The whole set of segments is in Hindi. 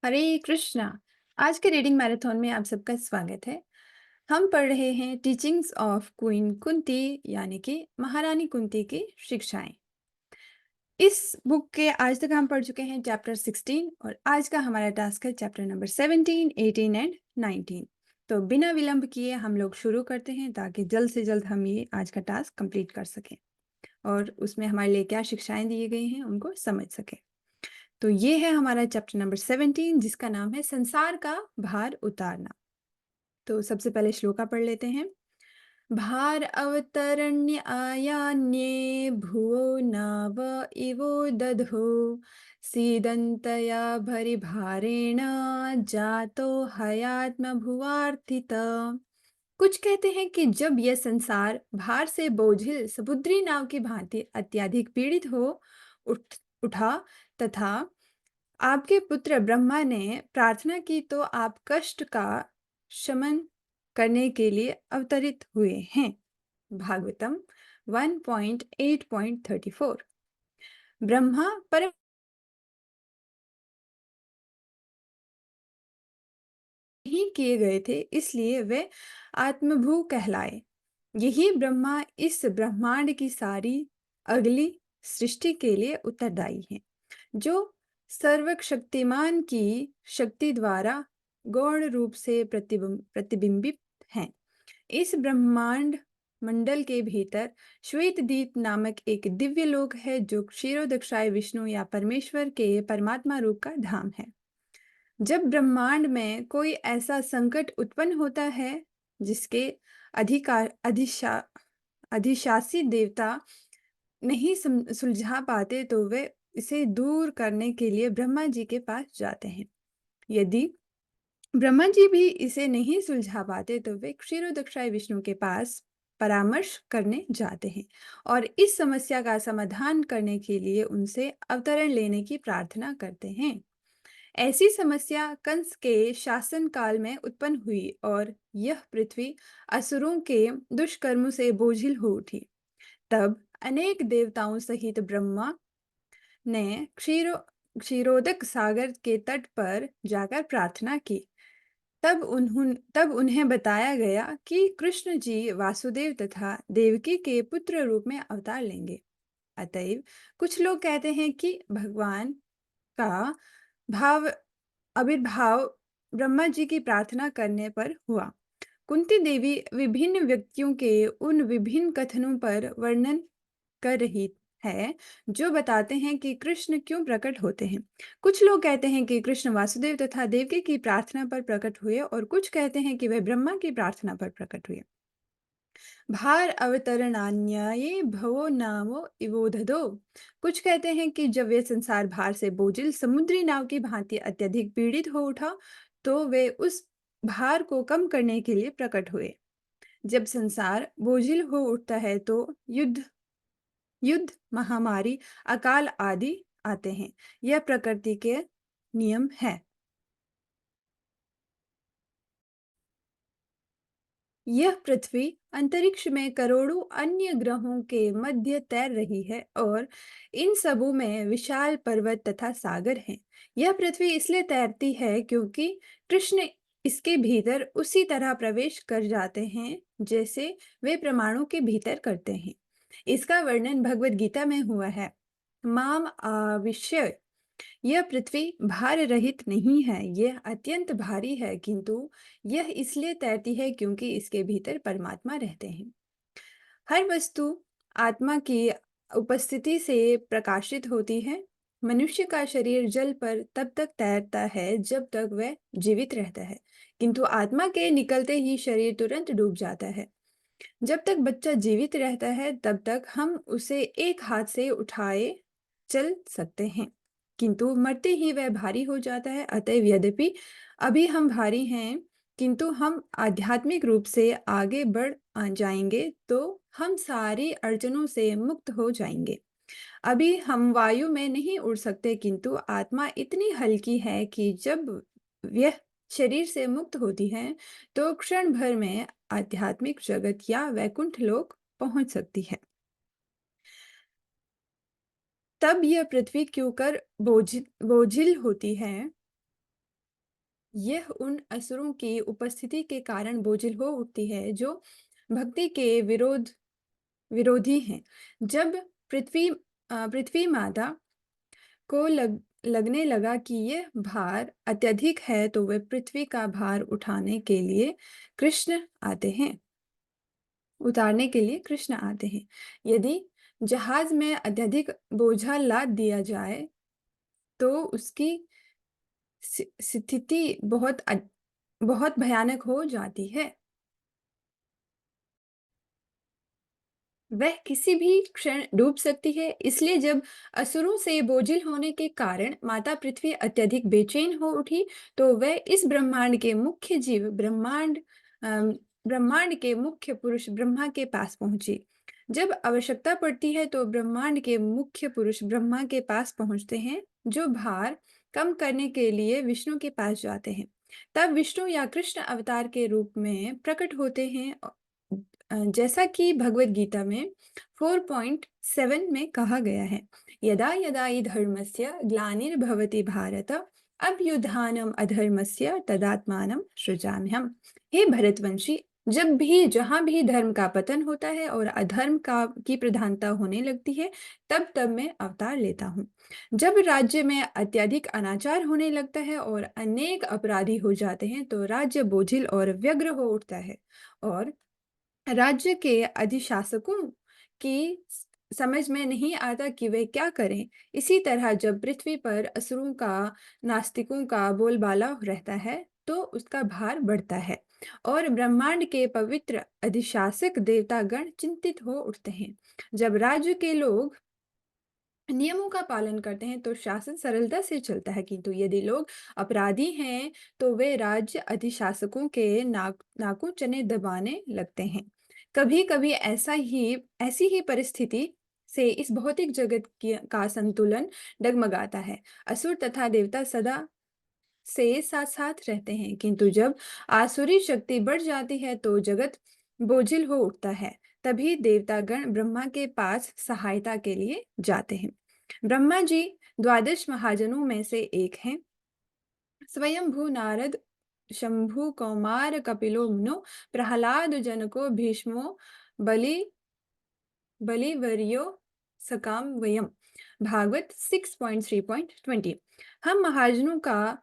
हरे कृष्णा। आज के रीडिंग मैराथन में आप सबका स्वागत है। हम पढ़ रहे हैं टीचिंग्स ऑफ क्वीन कुंती यानी कि महारानी कुंती की शिक्षाएं। इस बुक के आज तक हम पढ़ चुके हैं चैप्टर 16 और आज का हमारा टास्क है चैप्टर नंबर 17, 18 एंड 19। तो बिना विलंब किए हम लोग शुरू करते हैं ताकि जल्द से जल्द हम ये आज का टास्क कंप्लीट कर सकें और उसमें हमारे लिए क्या शिक्षाएं दी गई हैं उनको समझ सकें। तो ये है हमारा चैप्टर नंबर 17 जिसका नाम है संसार का भार उतारना। तो सबसे पहले श्लोका पढ़ लेते हैं। भार अवतरण्य आयान्ये भुवो नाव इवो दधो सीदन्तया भरिभारेण जातो हयात्म भुवार्थित। कुछ कहते हैं कि जब यह संसार भार से बोझिल समुद्री नाव की भांति अत्यधिक पीड़ित हो उठ उठा तथा आपके पुत्र ब्रह्मा ने प्रार्थना की तो आप कष्ट का शमन करने के लिए अवतरित हुए हैं। भागवतम 1.8.34। ब्रह्मा परम ही किए गए थे इसलिए वे आत्मभू कहलाए। यही ब्रह्मा इस ब्रह्मांड की सारी अगली सृष्टि के लिए उत्तरदायी हैं, जो सर्वशक्तिमान की शक्ति द्वारा गौण रूप से प्रतिबिंबित हैं। इस ब्रह्मांड मंडल के भीतर श्वेतदीप नामक एक दिव्य लोक है जो क्षीरोदक्षाय विष्णु या परमेश्वर के परमात्मा रूप का धाम है। जब ब्रह्मांड में कोई ऐसा संकट उत्पन्न होता है जिसके अधिकार अधिशासी देवता नहीं सुलझा पाते तो वे इसे दूर करने के लिए ब्रह्मा जी के पास जाते हैं। यदि ब्रह्मा जी भी इसे नहीं सुलझा पाते तो वे क्षीरोदक्षाय विष्णु के पास परामर्श करने जाते हैं और इस समस्या का समाधान करने के लिए उनसे अवतरण लेने की प्रार्थना करते हैं। ऐसी समस्या कंस के शासन काल में उत्पन्न हुई और यह पृथ्वी असुरों के दुष्कर्मों से बोझिल हो उठी। तब अनेक देवताओं सहित ब्रह्मा ने क्षीरोदक सागर के तट पर जाकर प्रार्थना की। तब उन्हें बताया गया कि कृष्ण जी वासुदेव तथा देवकी के पुत्र रूप में अवतार लेंगे। अतएव कुछ लोग कहते हैं कि भगवान का भाव आविर्भाव ब्रह्मा जी की प्रार्थना करने पर हुआ। कुंती देवी विभिन्न व्यक्तियों के उन विभिन्न कथनों पर वर्णन कर रही है जो बताते हैं कि कृष्ण क्यों प्रकट होते हैं। कुछ लोग कहते हैं कि कृष्ण वासुदेव तथा देवकी की प्रार्थना पर प्रकट हुए और कुछ कहते हैं कि वे ब्रह्मा की प्रार्थना पर प्रकट हुए। भार अवतरणान्याये भवो नामो इवोधदो। कुछ कहते हैं कि जब वे संसार भार से बोझिल समुद्री नाव की भांति अत्यधिक पीड़ित हो उठा तो वे उस भार को कम करने के लिए प्रकट हुए। जब संसार बोझिल हो उठता है तो युद्ध, महामारी, अकाल आदि आते हैं। यह प्रकृति के नियम है। यह पृथ्वी अंतरिक्ष में करोड़ों अन्य ग्रहों के मध्य तैर रही है और इन सबों में विशाल पर्वत तथा सागर हैं। यह पृथ्वी इसलिए तैरती है क्योंकि कृष्ण इसके भीतर उसी तरह प्रवेश कर जाते हैं जैसे वे परमाणु के भीतर करते हैं। इसका वर्णन भगवत गीता में हुआ है। माम आविश्य। यह पृथ्वी भार रहित नहीं है, यह अत्यंत भारी है, किंतु यह इसलिए तैरती है क्योंकि इसके भीतर परमात्मा रहते हैं। हर वस्तु आत्मा की उपस्थिति से प्रकाशित होती है। मनुष्य का शरीर जल पर तब तक तैरता है जब तक वह जीवित रहता है, किंतु आत्मा के निकलते ही शरीर तुरंत डूब जाता है। जब तक बच्चा जीवित रहता है तब तक हम उसे एक हाथ से उठाए चल सकते हैं, किंतु मरते ही वह भारी हो जाता है। अतएव यद्यपि अभी हम भारी हैं किंतु हम आध्यात्मिक रूप से आगे बढ़ जाएंगे तो हम सारी अड़चनों से मुक्त हो जाएंगे। अभी हम वायु में नहीं उड़ सकते किंतु आत्मा इतनी हल्की है कि जब यह शरीर से मुक्त होती है तो क्षण भर में आध्यात्मिक जगत या वैकुंठ लोक पहुंच सकती है। तब यह पृथ्वी क्यों कर बोझिल होती है। यह उन असुरों की उपस्थिति के कारण बोझिल हो उठती है जो भक्ति के विरोधी हैं। जब पृथ्वी माता को लगने लगा कि यह भार अत्यधिक है, तो वे पृथ्वी का भार उठाने के लिए कृष्ण आते हैं उतारने के लिए कृष्ण आते हैं। यदि जहाज में अत्यधिक बोझा लाद दिया जाए, तो उसकी स्थिति बहुत भयानक हो जाती है। वह किसी भी क्षण डूब सकती है। इसलिए जब असुरों से बोझिल होने के कारण माता पृथ्वी अत्यधिक बेचैन हो उठी, तो वह इस ब्रह्मांड के मुख्य जीव अम, ब्रह्मांड के मुख्य पुरुष ब्रह्मा के पास पहुंची। जब आवश्यकता पड़ती है, तो ब्रह्मांड के मुख्य पुरुष ब्रह्मा के पास पहुंचते हैं, जो भार कम करने के लिए विष्णु के पास जाते हैं। तब विष्णु या कृष्ण अवतार के रूप में प्रकट होते हैं। जैसा कि भगवत गीता में 4.7 में कहा गया है, यदा यदा हि धर्मस्य ग्लानिर्भवति भारत अभ्युत्थानम् अधर्मस्य तदात्मानं सृजाम्यहम्। हे भरतवंशी, जब भी जहां भी धर्म का पतन होता है और अधर्म का की प्रधानता होने लगती है, तब तब मैं अवतार लेता हूँ। जब राज्य में अत्यधिक अनाचार होने लगता है और अनेक अपराधी हो जाते हैं, तो राज्य बोझिल और व्यग्र हो उठता है और राज्य के अधिशासकों की समझ में नहीं आता कि वे क्या करें। इसी तरह जब पृथ्वी पर असुरों का, नास्तिकों का बोलबाला रहता है, तो उसका भार बढ़ता है और ब्रह्मांड के पवित्र अधिशासक देवतागण चिंतित हो उठते हैं। जब राज्य के लोग नियमों का पालन करते हैं, तो शासन सरलता से चलता है, किंतु यदि लोग अपराधी हैं, तो वे राज्य अधिशासकों के नाकों चने दबाने लगते हैं। कभी कभी ऐसी ही परिस्थिति से इस भौतिक का संतुलन डगमगाता है। असुर तथा देवता सदा से साथ साथ रहते हैं, किंतु जब आसुरी शक्ति बढ़ जाती है, तो जगत बोझिल हो उठता है। तभी देवतागण ब्रह्मा के पास सहायता के लिए जाते हैं। ब्रह्मा जी द्वादश महाजनों में से एक हैं। स्वयंभू नारद, शंभु कौमार, कपिलो मुनो, प्रहलाद जनको, भीष्मो, बलि बलिवर्यो, सकाम वयम। भागवत 6.3.20। हम महाजनों का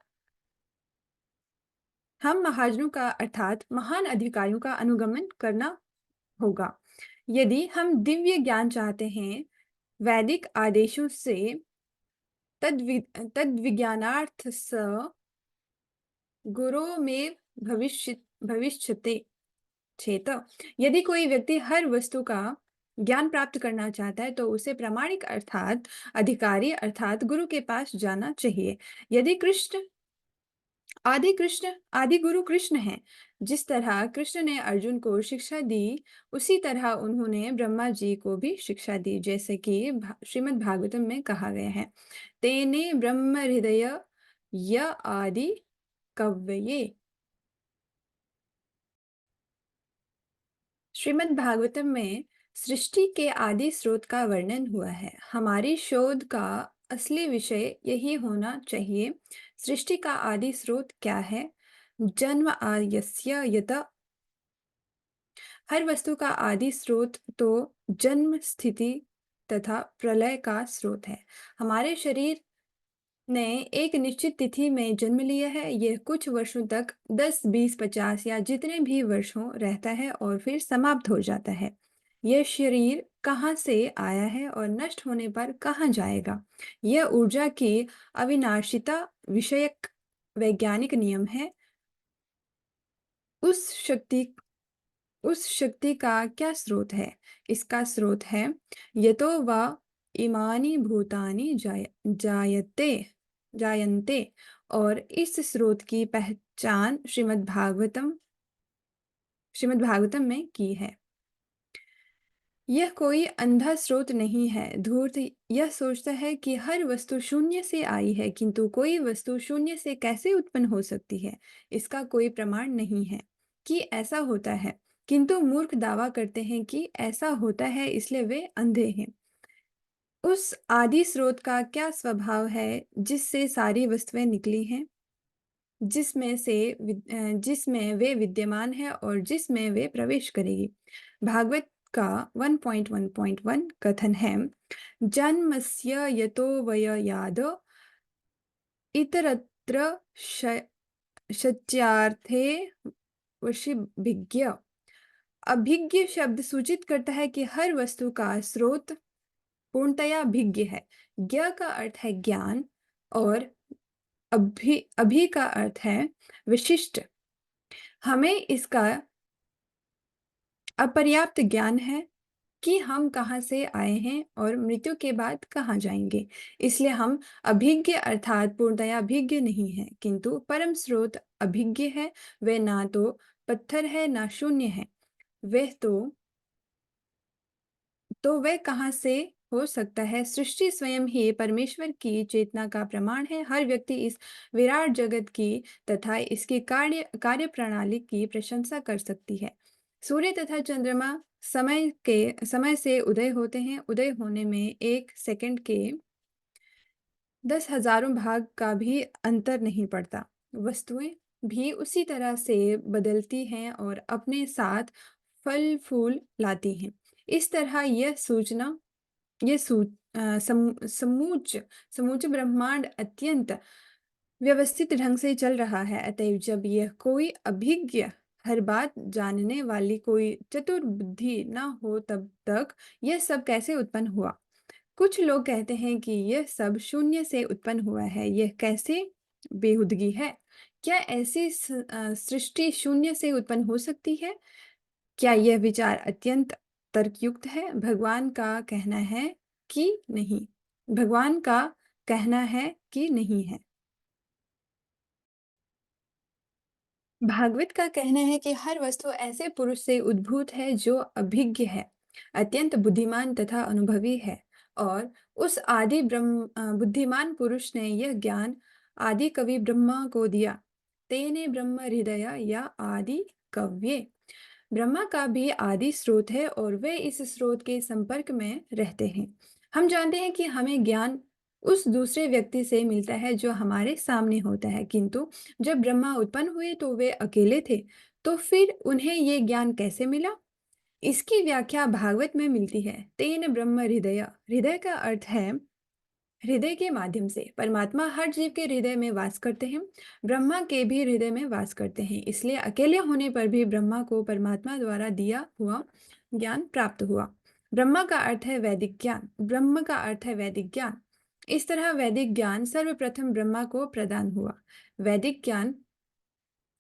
हम महाजनों का अर्थात महान अधिकारियों का अनुगमन करना होगा। यदि हम दिव्य ज्ञान चाहते हैं, वैदिक आदेशों से तद्विज्ञानार्थ स गुरो में भविष्यते चेत। यदि कोई व्यक्ति हर वस्तु का ज्ञान प्राप्त करना चाहता है, तो उसे प्रामाणिक अर्थात अधिकारी अर्थात गुरु के पास जाना चाहिए। यदि आदि गुरु कृष्ण हैं। जिस तरह कृष्ण ने अर्जुन को शिक्षा दी, उसी तरह उन्होंने ब्रह्मा जी को भी शिक्षा दी, जैसे कि श्रीमद् भागवतम में कहा गया है, तेने ब्रह्म हृदय य आदि कव्यये। श्रीमद् भागवतम में सृष्टि के आदि स्रोत का वर्णन हुआ है। हमारी शोध का असली विषय यही होना चाहिए। सृष्टि का आदि स्रोत क्या है? जन्म आद्यस्य यत। हर वस्तु का आदि स्रोत तो जन्म, स्थिति तथा प्रलय का स्रोत है। हमारे शरीर ने एक निश्चित तिथि में जन्म लिया है। यह कुछ वर्षों तक 10, 20, 50 या जितने भी वर्षों रहता है और फिर समाप्त हो जाता है। यह शरीर कहाँ से आया है और नष्ट होने पर कहाँ जाएगा? यह ऊर्जा की अविनाशिता विषयक वैज्ञानिक नियम है। उस शक्ति उस शक्ति का क्या स्रोत है? इसका स्रोत है, यतो वा इमानि भूतानि जायन्ते। और इस स्रोत की पहचान श्रीमद् भागवतम में की है। यह कोई अंधा स्रोत नहीं है। धूर्त यह सोचता है कि हर वस्तु शून्य से आई है, किंतु कोई वस्तु शून्य से कैसे उत्पन्न हो सकती है, इसका कोई प्रमाण नहीं है कि ऐसा होता है। किंतु मूर्ख दावा करते हैं कि ऐसा होता है, इसलिए वे अंधे हैं। उस आदि स्रोत का क्या स्वभाव है जिससे सारी वस्तुएं निकली हैं? जिसमें वे विद्यमान है और जिसमें वे प्रवेश करेगी। भागवत का 1.1.1 कथन है, जन्मस्य यतो वययाद इतरत्र श- शच्यार्थे वशिभिज्ञ। अभिज्ञ शब्द सूचित करता है कि हर वस्तु का स्रोत पूर्णतया भिज्ञ है। ज्ञ का अर्थ है ज्ञान और अभि का अर्थ है विशिष्ट। हमें इसका अपर्याप्त ज्ञान है कि हम कहाँ से आए हैं और मृत्यु के बाद कहाँ जाएंगे। इसलिए हम अभिज्ञ अर्थात पूर्णतया अभिज्ञ नहीं है, किंतु परम स्रोत अभिज्ञ है। वह ना तो पत्थर है ना शून्य है। वह तो वह कहाँ से हो सकता है। सृष्टि स्वयं ही परमेश्वर की चेतना का प्रमाण है। हर व्यक्ति इस विराट जगत की तथा इसकी कार्य प्रणाली की प्रशंसा कर सकती है। सूर्य तथा चंद्रमा समय से उदय होते हैं। उदय होने में 1 सेकंड के 10,000 भाग का भी अंतर नहीं पड़ता। वस्तुएं भी उसी तरह से बदलती हैं और अपने साथ फल फूल लाती हैं। इस तरह ये समूच ब्रह्मांड अत्यंत व्यवस्थित ढंग से चल रहा है। अतएव जब यह कोई अभिज्ञ, हर बात जानने वाली कोई चतुर बुद्धि न हो, तब तक यह सब कैसे उत्पन्न हुआ। कुछ लोग कहते हैं कि यह सब शून्य से उत्पन्न हुआ है। यह कैसे बेहुदगी है। क्या ऐसी सृष्टि शून्य से उत्पन्न हो सकती है। क्या यह विचार अत्यंत तर्कयुक्त है। भगवान का कहना है कि नहीं है। भागवत का कहना है कि हर वस्तु ऐसे पुरुष से उद्भूत है जो अभिज्ञ है, अत्यंत बुद्धिमान तथा अनुभवी है। और उस बुद्धिमान पुरुष ने यह ज्ञान आदि कवि ब्रह्मा को दिया। तेने ब्रह्म हृदय या आदि कव्ये। ब्रह्मा का भी आदि स्रोत है और वे इस स्रोत के संपर्क में रहते हैं। हम जानते हैं कि हमें ज्ञान उस दूसरे व्यक्ति से मिलता है जो हमारे सामने होता है, किंतु जब ब्रह्मा उत्पन्न हुए तो वे अकेले थे। तो फिर उन्हें ये ज्ञान कैसे मिला। इसकी व्याख्या भागवत में मिलती है। तेन ब्रह्म हृदय। हृदय का अर्थ है हृदय के माध्यम से। परमात्मा हर जीव के हृदय में वास करते हैं। ब्रह्मा के भी हृदय में वास करते हैं। इसलिए अकेले होने पर भी ब्रह्मा को परमात्मा द्वारा दिया हुआ ज्ञान प्राप्त हुआ। ब्रह्म का अर्थ है वैदिक ज्ञान। इस तरह वैदिक ज्ञान सर्वप्रथम ब्रह्मा को प्रदान हुआ। वैदिक ज्ञान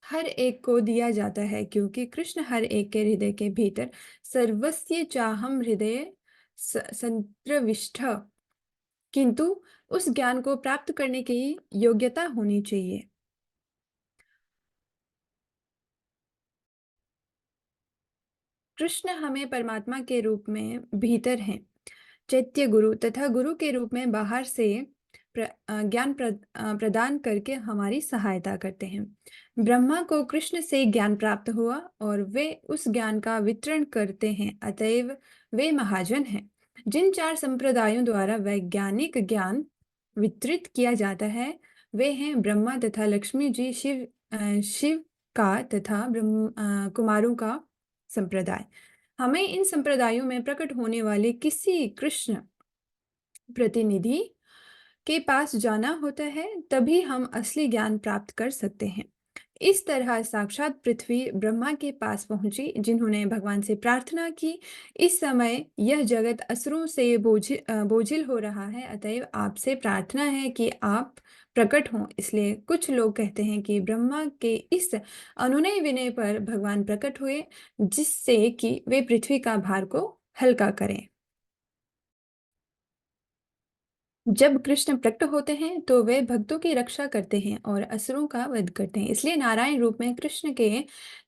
हर एक को दिया जाता है, क्योंकि कृष्ण हर एक के हृदय के भीतर सर्वस्य चाहम हृदय संप्रविष्ट। किंतु उस ज्ञान को प्राप्त करने की योग्यता होनी चाहिए। कृष्ण हमें परमात्मा के रूप में भीतर हैं, चैत्य गुरु तथा गुरु के रूप में बाहर से प्रदान करके हमारी सहायता करते हैं। ब्रह्मा को कृष्ण से ज्ञान प्राप्त हुआ और वे उस ज्ञान का वितरण करते हैं। अतएव वे महाजन हैं। जिन 4 संप्रदायों द्वारा वैज्ञानिक ज्ञान वितरित किया जाता है, वे हैं ब्रह्मा तथा लक्ष्मी जी, शिव का तथा कुमारों का संप्रदाय। हमें इन संप्रदायों में प्रकट होने वाले किसी कृष्ण प्रतिनिधि के पास जाना होता है, तभी हम असली ज्ञान प्राप्त कर सकते हैं। इस तरह साक्षात पृथ्वी ब्रह्मा के पास पहुंची, जिन्होंने भगवान से प्रार्थना की। इस समय यह जगत असुरों से बोझिल हो रहा है। अतएव आपसे प्रार्थना है कि आप प्रकट हों। इसलिए कुछ लोग कहते हैं कि ब्रह्मा के इस अनुनय विनय पर भगवान प्रकट हुए, जिससे कि वे पृथ्वी का भार को हल्का करें। जब कृष्ण प्रकट होते हैं तो वे भक्तों की रक्षा करते हैं और असुरों का वध करते हैं। इसलिए नारायण रूप में कृष्ण के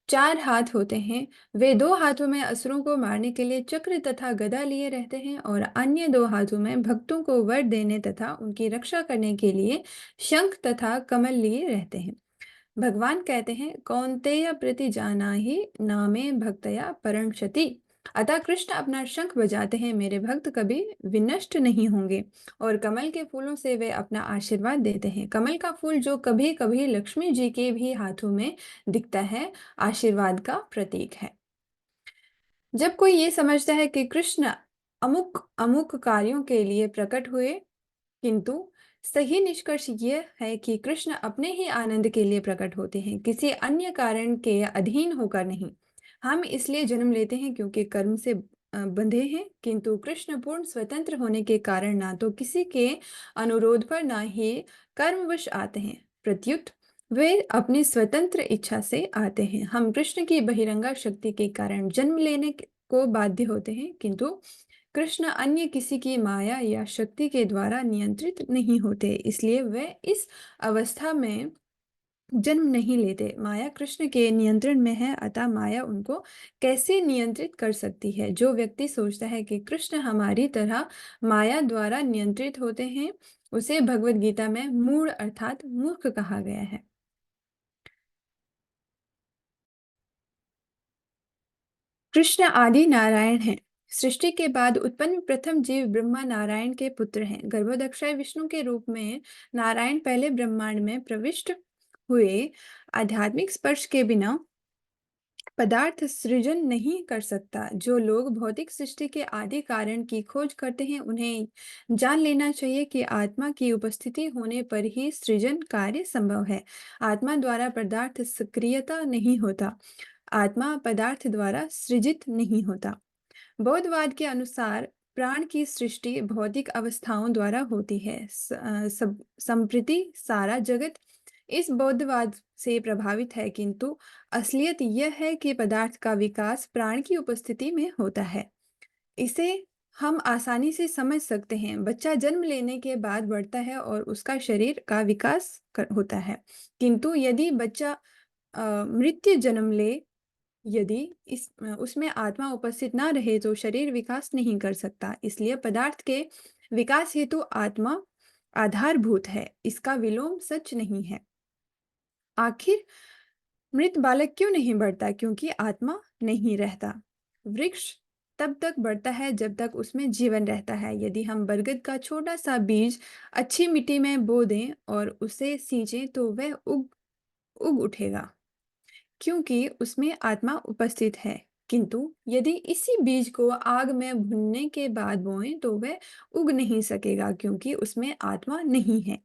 4 हाथ होते हैं। वे 2 हाथों में असुरों को मारने के लिए चक्र तथा गदा लिए रहते हैं और अन्य 2 हाथों में भक्तों को वर देने तथा उनकी रक्षा करने के लिए शंख तथा कमल लिए रहते हैं। भगवान कहते हैं, कौन्तेय प्रति जाना ही नामे भक्तया परणक्षति। अतः कृष्ण अपना शंख बजाते हैं, मेरे भक्त कभी विनष्ट नहीं होंगे। और कमल के फूलों से वे अपना आशीर्वाद देते हैं। कमल का फूल जो कभी कभी लक्ष्मी जी के भी हाथों में दिखता है, आशीर्वाद का प्रतीक है। जब कोई ये समझता है कि कृष्ण अमुक अमुक कार्यों के लिए प्रकट हुए, किंतु सही निष्कर्ष यह है कि कृष्ण अपने ही आनंद के लिए प्रकट होते हैं, किसी अन्य कारण के अधीन होकर नहीं। हम इसलिए जन्म लेते हैं क्योंकि कर्म से बंधे हैं, किंतु कृष्ण पूर्ण स्वतंत्र होने के कारण ना तो किसी के अनुरोध पर ना ही कर्मवश आते हैं, प्रत्युत वे अपनी स्वतंत्र इच्छा से आते हैं। हम कृष्ण की बहिरंगा शक्ति के कारण जन्म लेने को बाध्य होते हैं, किंतु कृष्ण अन्य किसी की माया या शक्ति के द्वारा नियंत्रित नहीं होते, इसलिए वे इस अवस्था में जन्म नहीं लेते। माया कृष्ण के नियंत्रण में है, अतः माया उनको कैसे नियंत्रित कर सकती है? जो व्यक्ति सोचता है कि कृष्ण हमारी तरह माया द्वारा नियंत्रित होते हैं, उसे भगवत गीता में मूढ़ अर्थात मूर्ख कहा गया है। कृष्ण आदि नारायण हैं। सृष्टि के बाद उत्पन्न प्रथम जीव ब्रह्मा नारायण के पुत्र हैं। गर्भोदक्षाय विष्णु के रूप में नारायण पहले ब्रह्मांड में प्रविष्ट हुए। आध्यात्मिक स्पर्श के बिना पदार्थ सृजन नहीं कर सकता। जो लोग भौतिक सृष्टि के आदि कारण की खोज करते हैं, उन्हें जान लेना चाहिए कि आत्मा की उपस्थिति होने पर ही सृजन कार्य संभव है। आत्मा द्वारा पदार्थ सक्रियता नहीं होता, आत्मा पदार्थ द्वारा सृजित नहीं होता। बौद्धवाद के अनुसार प्राण की सृष्टि भौतिक अवस्थाओं द्वारा होती है। संप्रति सारा जगत इस बौद्धवाद से प्रभावित है, किंतु असलियत यह है कि पदार्थ का विकास प्राण की उपस्थिति में होता है। इसे हम आसानी से समझ सकते हैं। बच्चा जन्म लेने के बाद बढ़ता है और उसका शरीर का विकास होता है, किंतु यदि बच्चा मृत्यु जन्म ले, यदि उसमें आत्मा उपस्थित ना रहे तो शरीर विकास नहीं कर सकता। इसलिए पदार्थ के विकास हेतु आत्मा आधारभूत है, इसका विलोम सच नहीं है। आखिर मृत बालक क्यों नहीं बढ़ता? क्योंकि आत्मा नहीं रहता। वृक्ष तब तक बढ़ता है जब तक उसमें जीवन रहता है। यदि हम बरगद का छोटा सा बीज अच्छी मिट्टी में बो दें और उसे सींचें तो वह उग उग उठेगा, क्योंकि उसमें आत्मा उपस्थित है। किंतु यदि इसी बीज को आग में भूनने के बाद बोएं तो वह उग नहीं सकेगा, क्योंकि उसमें आत्मा नहीं है।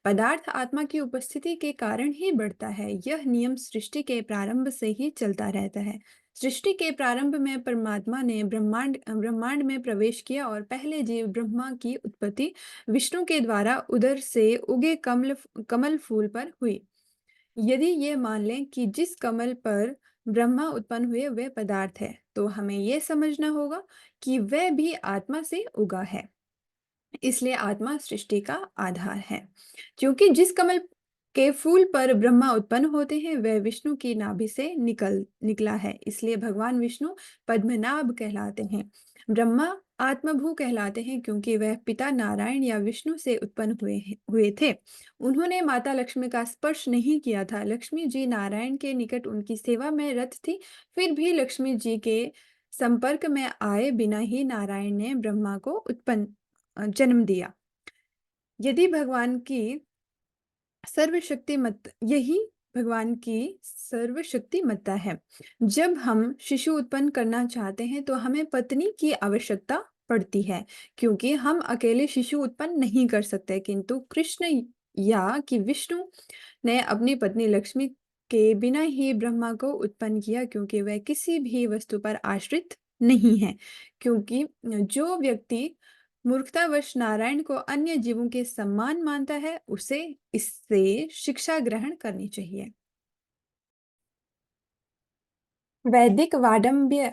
पदार्थ आत्मा की उपस्थिति के कारण ही बढ़ता है। यह नियम सृष्टि के प्रारंभ से ही चलता रहता है। सृष्टि के प्रारंभ में परमात्मा ने ब्रह्मांड ब्रह्मांड में प्रवेश किया और पहले जीव ब्रह्मा की उत्पत्ति विष्णु के द्वारा उदर से उगे कमल कमल फूल पर हुई। यदि ये मान लें कि जिस कमल पर ब्रह्मा उत्पन्न हुए वह पदार्थ है, तो हमें यह समझना होगा कि वह भी आत्मा से उगा है। इसलिए आत्मा सृष्टि का आधार है। क्योंकि जिस कमल के फूल पर ब्रह्मा उत्पन्न होते हैं वह विष्णु की नाभि से निकला है, इसलिए भगवान विष्णु पद्मनाभ कहलाते हैं। ब्रह्मा आत्मभू कहलाते हैं क्योंकि वह पिता नारायण या विष्णु से उत्पन्न हुए थे। उन्होंने माता लक्ष्मी का स्पर्श नहीं किया था। लक्ष्मी जी नारायण के निकट उनकी सेवा में रत थी। फिर भी लक्ष्मी जी के संपर्क में आए बिना ही नारायण ने ब्रह्मा को उत्पन्न जन्म दिया। यदि भगवान की सर्वशक्तिमत यही भगवान की सर्वशक्तिमत्ता है। जब हम शिशु उत्पन्न करना चाहते हैं तो हमें पत्नी की आवश्यकता पड़ती है, क्योंकि हम अकेले शिशु उत्पन्न नहीं कर सकते। किंतु कृष्ण या कि विष्णु ने अपनी पत्नी लक्ष्मी के बिना ही ब्रह्मा को उत्पन्न किया, क्योंकि वह किसी भी वस्तु पर आश्रित नहीं है। क्योंकि जो व्यक्ति मूर्खतावश नारायण को अन्य जीवों के समान मानता है, उसे इससे शिक्षा ग्रहण करनी चाहिए। वैदिक वाडम्य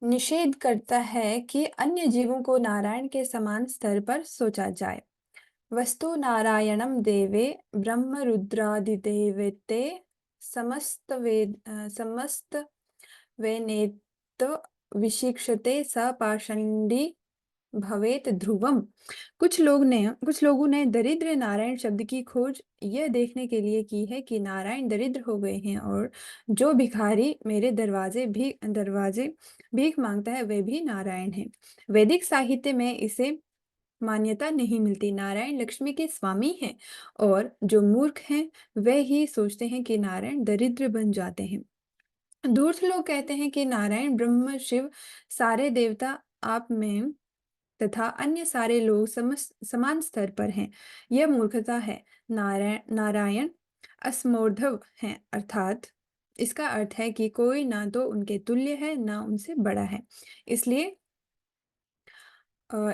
निषेध करता है कि अन्य जीवों को नारायण के समान स्तर पर सोचा जाए। वस्तु नारायणम देवे ब्रह्म रुद्रादिदेवते समस्त वेनेत विशिक्षते स पाषण्डी भवेत ध्रुवम। कुछ लोगों ने दरिद्र नारायण शब्द की खोज यह देखने के लिए की है कि नारायण दरिद्र हो गए हैं और जो भिखारी मेरे दरवाजे भीख मांगता है वह भी नारायण है। वैदिक साहित्य में इसे मान्यता नहीं मिलती। नारायण लक्ष्मी के स्वामी हैं और जो मूर्ख हैं वह ही सोचते हैं कि नारायण दरिद्र बन जाते हैं। धूर्त लोग कहते हैं कि नारायण ब्रह्म शिव सारे देवता आप में तथा अन्य सारे लोग समान स्तर पर हैं। यह मूर्खता है। नारायण असमोर्धव हैं, अर्थात इसका अर्थ है कि कोई ना तो उनके तुल्य है ना उनसे बड़ा है। इसलिए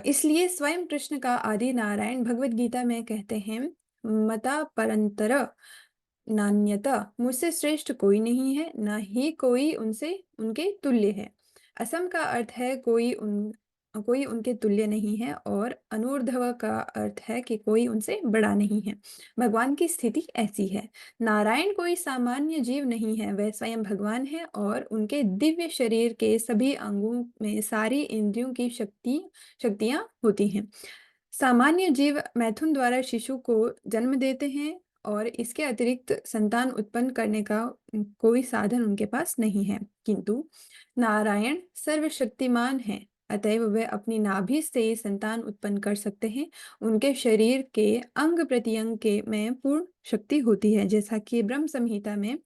इसलिए स्वयं कृष्ण का आदि नारायण भगवत गीता में कहते हैं, मता परंतर नान्यता, मुझसे श्रेष्ठ कोई नहीं है, ना ही कोई उनसे उनके तुल्य है। असम का अर्थ है कोई उनके तुल्य नहीं है और अनूर्ध्व का अर्थ है कि कोई उनसे बड़ा नहीं है। भगवान की स्थिति ऐसी है। नारायण कोई सामान्य जीव नहीं है, वह स्वयं भगवान है और उनके दिव्य शरीर के सभी अंगों में सारी इंद्रियों की शक्तियां होती हैं। सामान्य जीव मैथुन द्वारा शिशु को जन्म देते हैं और इसके अतिरिक्त संतान उत्पन्न करने का कोई साधन उनके पास नहीं है। किंतु नारायण सर्वशक्तिमान हैं, अतएव वे अपनी नाभि से संतान उत्पन्न कर सकते हैं। उनके शरीर के अंग प्रत्यंग के में पूर्ण शक्ति होती है, जैसा कि ब्रह्म संहिता में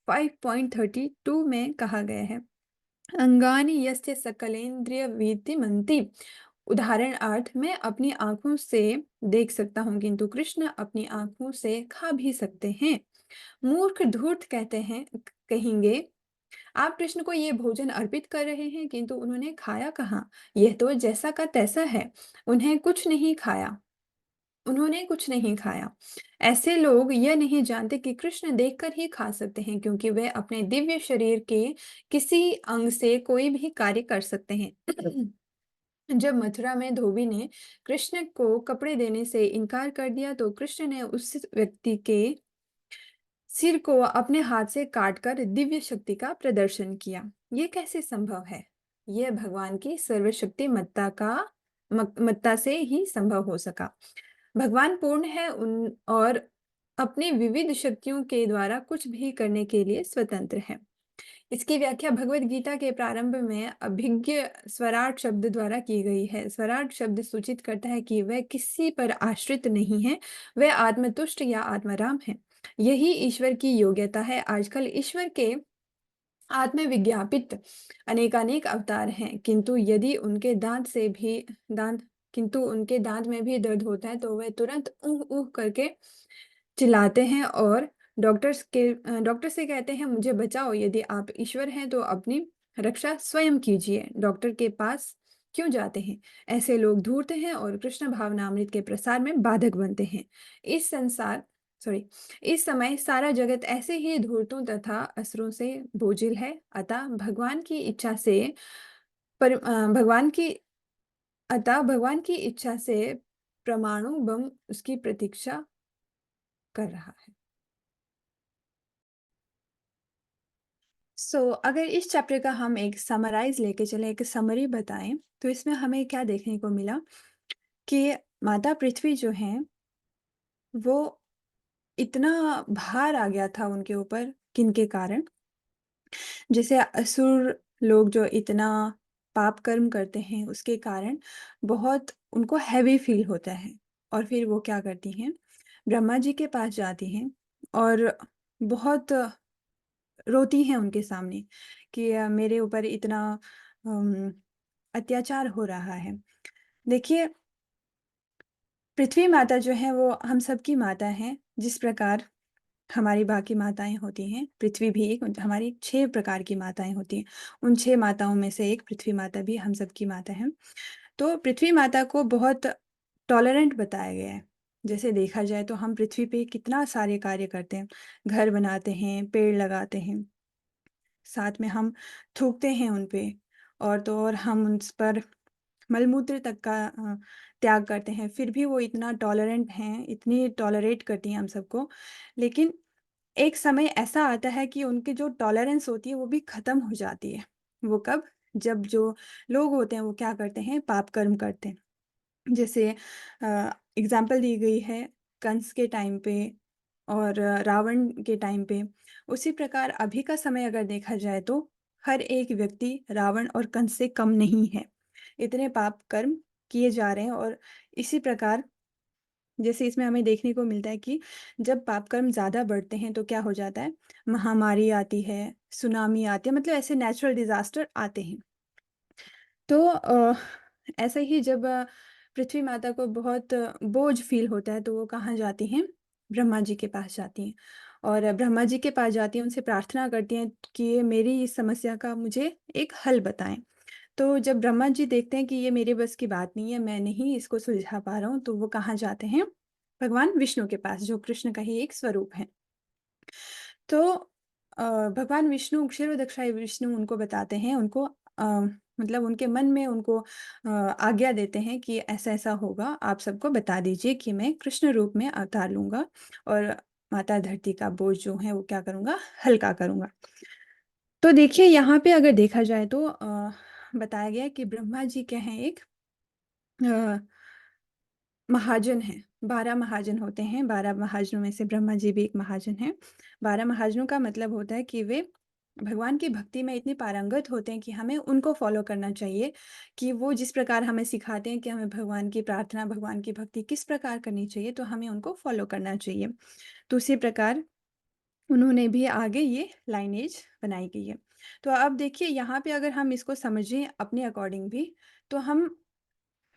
5.32 में कहा गया है। अंगानि यस्य सकलेन्द्रिय विद्यमन्ति। उदाहरणार्थ, मैं अपनी आंखों से देख सकता हूँ किंतु कृष्ण अपनी आंखों से खा भी सकते हैं। मूर्ख धूर्त कहते हैं कहेंगे, आप कृष्ण को ये भोजन अर्पित कर रहे हैं किंतु उन्होंने खाया कहाँ? यह तो जैसा का तैसा है। उन्होंने कुछ नहीं खाया। ऐसे लोग यह नहीं जानते कि कृष्ण देखकर ही खा सकते हैं, क्योंकि वे अपने दिव्य शरीर के किसी अंग से कोई भी कार्य कर सकते हैं। जब मथुरा में धोबी ने कृष्ण को कपड़े देने से इनकार कर दिया तो कृष्ण ने उस व्यक्ति के सिर को अपने हाथ से काटकर दिव्य शक्ति का प्रदर्शन किया। ये कैसे संभव है? यह भगवान की सर्वशक्ति मत्ता से ही संभव हो सका। भगवान पूर्ण है उन और अपनी विविध शक्तियों के द्वारा कुछ भी करने के लिए स्वतंत्र है। इसकी व्याख्या भगवत गीता के प्रारंभ में अभिज्ञ स्वराट शब्द द्वारा की गई है। स्वराट शब्द सूचित करता है कि वह किसी पर आश्रित नहीं है, वह आत्मतुष्ट या आत्माराम है। यही ईश्वर की योग्यता है। आजकल ईश्वर के आत्मविज्ञापित अनेकानेक अवतार हैं, दांत किंतु उनके दांत में भी दर्द होता है तो वह तुरंत ऊह ऊह करके चिल्लाते हैं और डॉक्टर से कहते हैं, मुझे बचाओ। यदि आप ईश्वर हैं तो अपनी रक्षा स्वयं कीजिए, डॉक्टर के पास क्यों जाते हैं? ऐसे लोग धूर्त हैं और कृष्ण भावनामृत के प्रसार में बाधक बनते हैं। इस संसार सॉरी इस समय सारा जगत ऐसे ही धूर्तों तथा असुरों से बोझिल है। पर अ, भगवान की भगवान की इच्छा से परमाणु बम उसकी प्रतीक्षा कर रहा है। अगर इस चैप्टर का हम एक समराइज लेके चले, एक समरी बताएं, तो इसमें हमें क्या देखने को मिला कि माता पृथ्वी जो है वो इतना भार आ गया था उनके ऊपर, किनके कारण? जैसे असुर लोग जो इतना पाप कर्म करते हैं उसके कारण बहुत उनको हैवी फील होता है और फिर वो क्या करती हैं, ब्रह्मा जी के पास जाती हैं और बहुत रोती हैं उनके सामने कि मेरे ऊपर इतना अम, अत्याचार हो रहा है। देखिए, पृथ्वी माता जो है वो हम सबकी माता है। जिस प्रकार हमारी बाकी माताएं होती हैं, पृथ्वी भी एक हमारी 6 प्रकार की माताएं होती हैं। उन 6 माताओं में से एक पृथ्वी माता भी हम सबकी माता है। तो पृथ्वी माता को बहुत टॉलरेंट बताया गया है। जैसे देखा जाए तो हम पृथ्वी पे कितना सारे कार्य करते हैं, घर बनाते हैं, पेड़ लगाते हैं, साथ में हम थूकते हैं उन पे, और तो और हम उन पर मलमूत्र तक का त्याग करते हैं। फिर भी वो इतना टॉलरेंट हैं, इतनी टॉलरेट करती हैं हम सबको। लेकिन एक समय ऐसा आता है कि उनकी जो टॉलरेंस होती है वो भी खत्म हो जाती है। वो कब? जब जो लोग होते हैं वो क्या करते हैं, पाप कर्म करते हैं। जैसे एग्ज़ाम्पल दी गई है कंस के टाइम पे और रावण के टाइम पे। उसी प्रकार अभी का समय अगर देखा जाए तो हर एक व्यक्ति रावण और कंस से कम नहीं है। इतने पाप कर्म किए जा रहे हैं और इसी प्रकार जैसे इसमें हमें देखने को मिलता है कि जब पाप कर्म ज़्यादा बढ़ते हैं तो क्या हो जाता है, महामारी आती है, सुनामी आती है, मतलब ऐसे नेचुरल डिज़ास्टर आते हैं। तो ऐसे ही जब पृथ्वी माता को बहुत बोझ फ़ील होता है तो वो कहाँ जाती हैं? ब्रह्मा जी के पास जाती हैं और ब्रह्मा जी के पास जाती हैं, उनसे प्रार्थना करती हैं कि ये मेरी इस समस्या का मुझे एक हल बताएँ। तो जब ब्रह्मा जी देखते हैं कि ये मेरे बस की बात नहीं है, मैं नहीं इसको सुलझा पा रहा हूँ, तो वो कहाँ जाते हैं? भगवान विष्णु के पास, जो कृष्ण का ही एक स्वरूप है। तो भगवान विष्णु क्षीरोदक्षाई विष्णु उनको बताते हैं, उनको मतलब उनके मन में उनको आज्ञा देते हैं कि ऐसा-ऐसा होगा, आप सबको बता दीजिए कि मैं कृष्ण रूप में अवतार लूँगा और माता धरती का बोझ जो है वो क्या करूँगा, हल्का करूँगा। तो देखिए यहाँ पे अगर देखा जाए तो बताया गया है कि ब्रह्मा जी क्या हैं, एक अ, महाजन हैं। 12 महाजन होते हैं, 12 महाजनों में से ब्रह्मा जी भी एक महाजन हैं। 12 महाजनों का मतलब होता है कि वे भगवान की भक्ति में इतने पारंगत होते हैं कि हमें उनको फ़ॉलो करना चाहिए, कि वो जिस प्रकार हमें सिखाते हैं कि हमें भगवान की प्रार्थना, भगवान की भक्ति किस प्रकार करनी चाहिए, तो हमें उनको फ़ॉलो करना चाहिए। तो उसी प्रकार उन्होंने भी आगे ये लाइनेज बनाई गई है। तो अब देखिए यहाँ पे अगर हम इसको समझें अपने अकॉर्डिंग भी, तो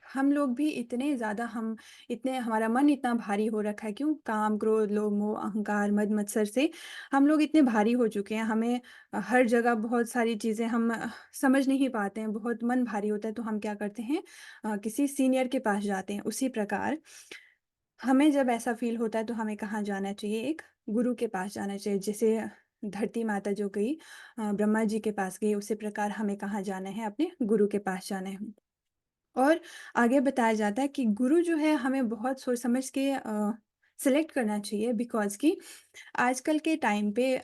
हम लोग भी इतने ज़्यादा हम इतने हमारा मन इतना भारी हो रखा है, क्यों? काम, क्रोध, लोभ, मोह, अहंकार, मद मत्सर से हम लोग इतने भारी हो चुके हैं। हमें हर जगह बहुत सारी चीज़ें हम समझ नहीं पाते हैं, बहुत मन भारी होता है तो हम क्या करते हैं, किसी सीनियर के पास जाते हैं। उसी प्रकार हमें जब ऐसा फ़ील होता है तो हमें कहाँ जाना चाहिए? एक गुरु के पास जाना चाहिए। जैसे धरती माता जो गई ब्रह्मा जी के पास गई, उसी प्रकार हमें कहाँ जाना है? अपने गुरु के पास जाना है। और आगे बताया जाता है कि गुरु जो है हमें बहुत सोच समझ के सेलेक्ट करना चाहिए, बिकॉज़ कि आजकल के टाइम पे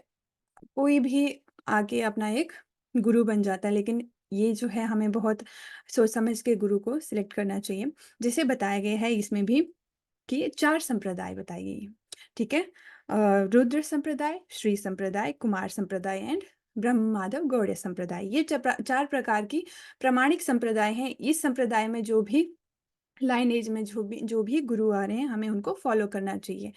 कोई भी आके अपना एक गुरु बन जाता है, लेकिन ये जो है हमें बहुत सोच समझ के गुरु को सिलेक्ट करना चाहिए। जैसे बताया गया है इसमें भी कि 4 संप्रदाय बताई गई हैं, ठीक है? रुद्र संप्रदाय, श्री संप्रदाय, कुमार संप्रदाय एंड ब्रह्म माधव गौड़िय संप्रदाय। ये 4 प्रकार की प्रामाणिक संप्रदाय हैं। इस संप्रदाय में जो भी लाइनेज में जो भी गुरु आ रहे हैं, हमें उनको फ़ॉलो करना चाहिए।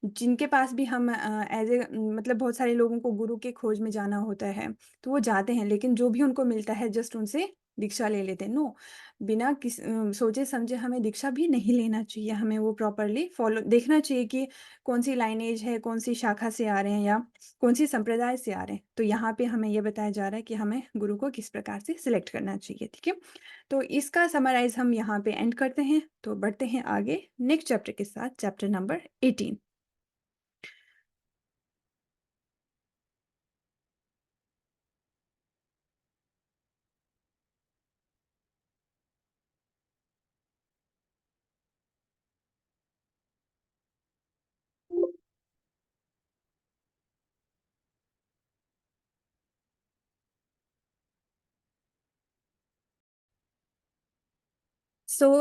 जिनके पास भी हम मतलब बहुत सारे लोगों को गुरु के खोज में जाना होता है, तो वो जाते हैं, लेकिन जो भी उनको मिलता है जस्ट उनसे दीक्षा ले लेते हैं। नो, बिना सोचे-समझे हमें दीक्षा भी नहीं लेना चाहिए। हमें वो प्रॉपर्ली फ़ॉलो देखना चाहिए कि कौन-सी लाइनेज है, कौन-सी शाखा से आ रहे हैं या कौन-सी संप्रदाय से आ रहे हैं। तो यहाँ पे हमें ये बताया जा रहा है कि हमें गुरु को किस प्रकार से सिलेक्ट करना चाहिए, ठीक है? तो इसका समराइज़ हम यहाँ पे एंड करते हैं, तो बढ़ते हैं आगे नेक्स्ट चैप्टर के साथ, चैप्टर नंबर 18।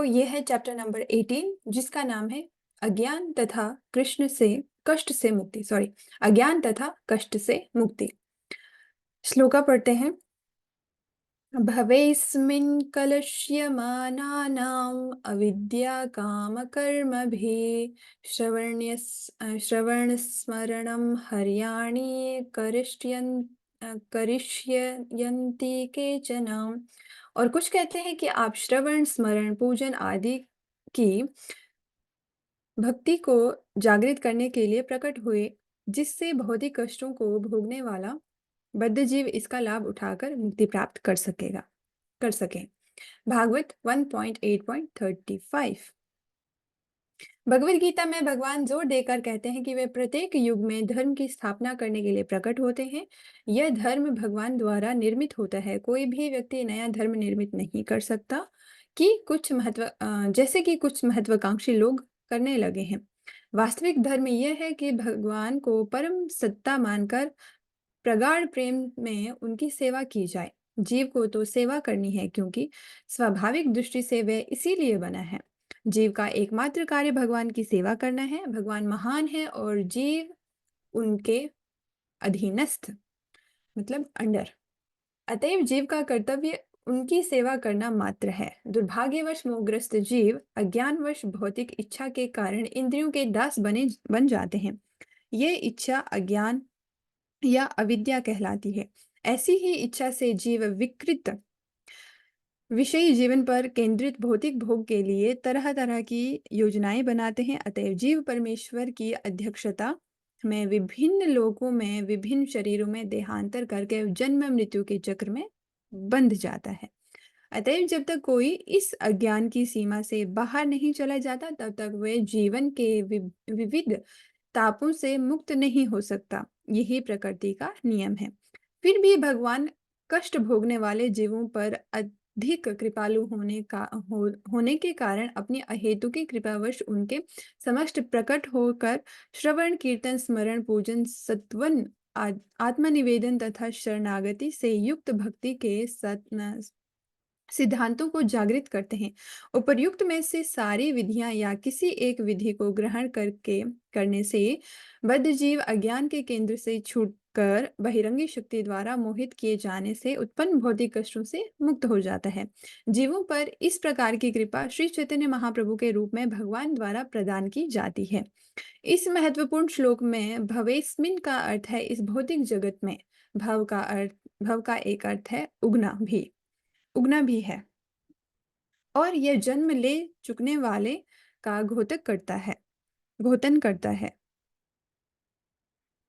ये है चैप्टर नंबर 18, जिसका नाम है अज्ञान तथा कृष्ण से कष्ट से मुक्ति, सॉरी, अज्ञान तथा कष्ट से मुक्ति। श्लोका पढ़ते हैं। भवेस्मिन् कलुष्यमानानाम् अविद्याकामकर्मभिः श्रवणस्मरणं हर्याणि करिष्यन्ति केचन। और कुछ कहते हैं कि आप श्रवण, स्मरण, पूजन आदि की भक्ति को जागृत करने के लिए प्रकट हुए, जिससे भौतिक कष्टों को भोगने वाला बद्धजीव इसका लाभ उठाकर मुक्ति प्राप्त कर सके। भागवत 1.8.35। भगवद गीता में भगवान जोर देकर कहते हैं कि वे प्रत्येक युग में धर्म की स्थापना करने के लिए प्रकट होते हैं। यह धर्म भगवान द्वारा निर्मित होता है, कोई भी व्यक्ति नया धर्म निर्मित नहीं कर सकता, जैसे कि कुछ महत्वाकांक्षी लोग करने लगे हैं। वास्तविक धर्म यह है कि भगवान को परम सत्ता मानकर प्रगाढ़ प्रेम में उनकी सेवा की जाए। जीव को तो सेवा करनी है क्योंकि स्वाभाविक दृष्टि से वह इसीलिए बना है। जीव का एकमात्र कार्य भगवान की सेवा करना है। भगवान महान है और जीव उनके अधीनस्थ, मतलब अंडर। अतएव जीव का कर्तव्य उनकी सेवा करना मात्र है। दुर्भाग्यवश मोहग्रस्त जीव अज्ञानवश भौतिक इच्छा के कारण इंद्रियों के दास बन जाते हैं। ये इच्छा अज्ञान या अविद्या कहलाती है। ऐसी ही इच्छा से जीव विकृत विषयी जीवन पर केंद्रित भौतिक भोग के लिए तरह तरह की योजनाएं बनाते हैं। अतएव जीव परमेश्वर की अध्यक्षता में विभिन्न लोकों में विभिन्न शरीरों में देहांतर करके जन्म मृत्यु के चक्र में बंध जाता है। अतएव जब तक कोई इस अज्ञान की सीमा से बाहर नहीं चला जाता तब तक वह जीवन के विविध तापों से मुक्त नहीं हो सकता। यही प्रकृति का नियम है। फिर भी भगवान कष्ट भोगने वाले जीवों पर अधिक कृपालु होने के कारण अपनी अहेतुकी कृपावश उनके समस्त प्रकट होकर श्रवण कीर्तन स्मरण पूजन सत्वन आत्मनिवेदन तथा शरणागति से युक्त भक्ति के सिद्धांतों को जागृत करते हैं। उपर्युक्त में से सारी विधियां या किसी एक विधि को ग्रहण करके करने से बद्ध जीव अज्ञान के केंद्र से छूटकर बहिरंगी शक्ति द्वारा मोहित किए जाने से उत्पन्न भौतिक कष्टों से मुक्त हो जाता है। जीवों पर इस प्रकार की कृपा श्री चैतन्य महाप्रभु के रूप में भगवान द्वारा प्रदान की जाती है। इस महत्वपूर्ण श्लोक में भवेस्मिन का अर्थ है इस भौतिक जगत में। भव का एक अर्थ है उगना भी है और यह जन्म ले चुकने वाले का घोतन करता है।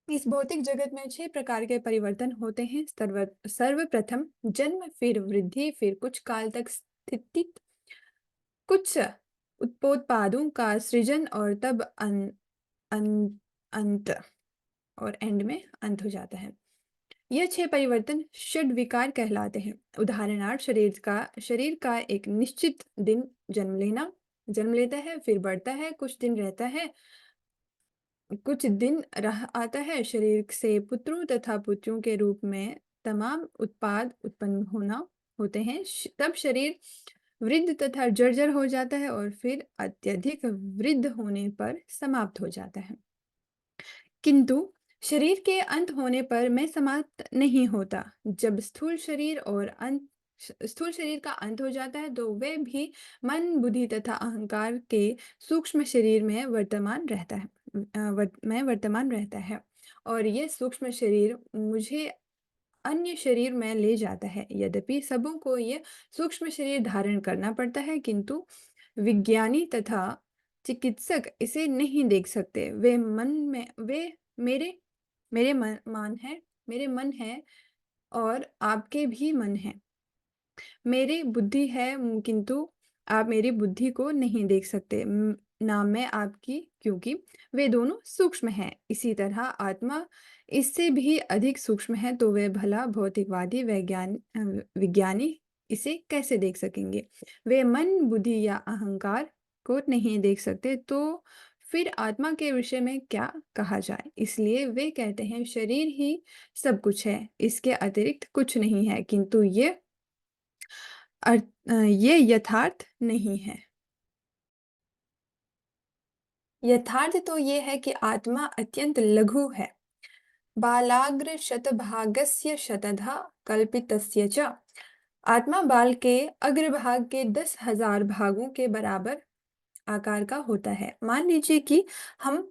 इस भौतिक जगत में 6 प्रकार के परिवर्तन होते हैं। सर्वप्रथम जन्म, फिर वृद्धि, फिर कुछ काल तक स्थिति, कुछ उत्पोत्पादों का सृजन और तब अंत, और एंड में अंत हो जाता है। यह 6 परिवर्तन षड विकार कहलाते हैं। उदाहरणार्थ शरीर का एक निश्चित दिन जन्म लेता है, फिर बढ़ता है, कुछ दिन रहता है, कुछ दिन रह आता है। शरीर से पुत्रों तथा पुत्रियों के रूप में तमाम उत्पाद उत्पन्न होते हैं। तब शरीर वृद्ध तथा जर्जर हो जाता है और फिर अत्यधिक वृद्ध होने पर समाप्त हो जाता है। किंतु शरीर के अंत होने पर मैं समाप्त नहीं होता। जब स्थूल शरीर का अंत हो जाता है तो वह भी मन, बुद्धि तथा अहंकार के सूक्ष्म शरीर में वर्तमान रहता है और यह सूक्ष्म शरीर मुझे अन्य शरीर में ले जाता है। यद्यपि सबों को यह सूक्ष्म शरीर धारण करना पड़ता है किंतु विज्ञानी तथा चिकित्सक इसे नहीं देख सकते। वे मेरे मेरे मेरे मन है और आपके भी मन है। मेरी बुद्धि है किंतु आप मेरी बुद्धि को नहीं देख सकते, ना मैं आपकी, क्योंकि वे दोनों सूक्ष्म हैं। इसी तरह आत्मा इससे भी अधिक सूक्ष्म है तो वे भला भौतिकवादी विज्ञानी इसे कैसे देख सकेंगे। वे मन, बुद्धि या अहंकार को नहीं देख सकते तो फिर आत्मा के विषय में क्या कहा जाए। इसलिए वे कहते हैं शरीर ही सब कुछ है, इसके अतिरिक्त कुछ नहीं है। किंतु ये यथार्थ नहीं है। यथार्थ तो ये है कि आत्मा अत्यंत लघु है। बालाग्र शतभागस्य शतधा कल्पितस्य च। आत्मा बाल के अग्रभाग के 10,000 भागों के बराबर आकार का होता है। मान लीजिए कि हम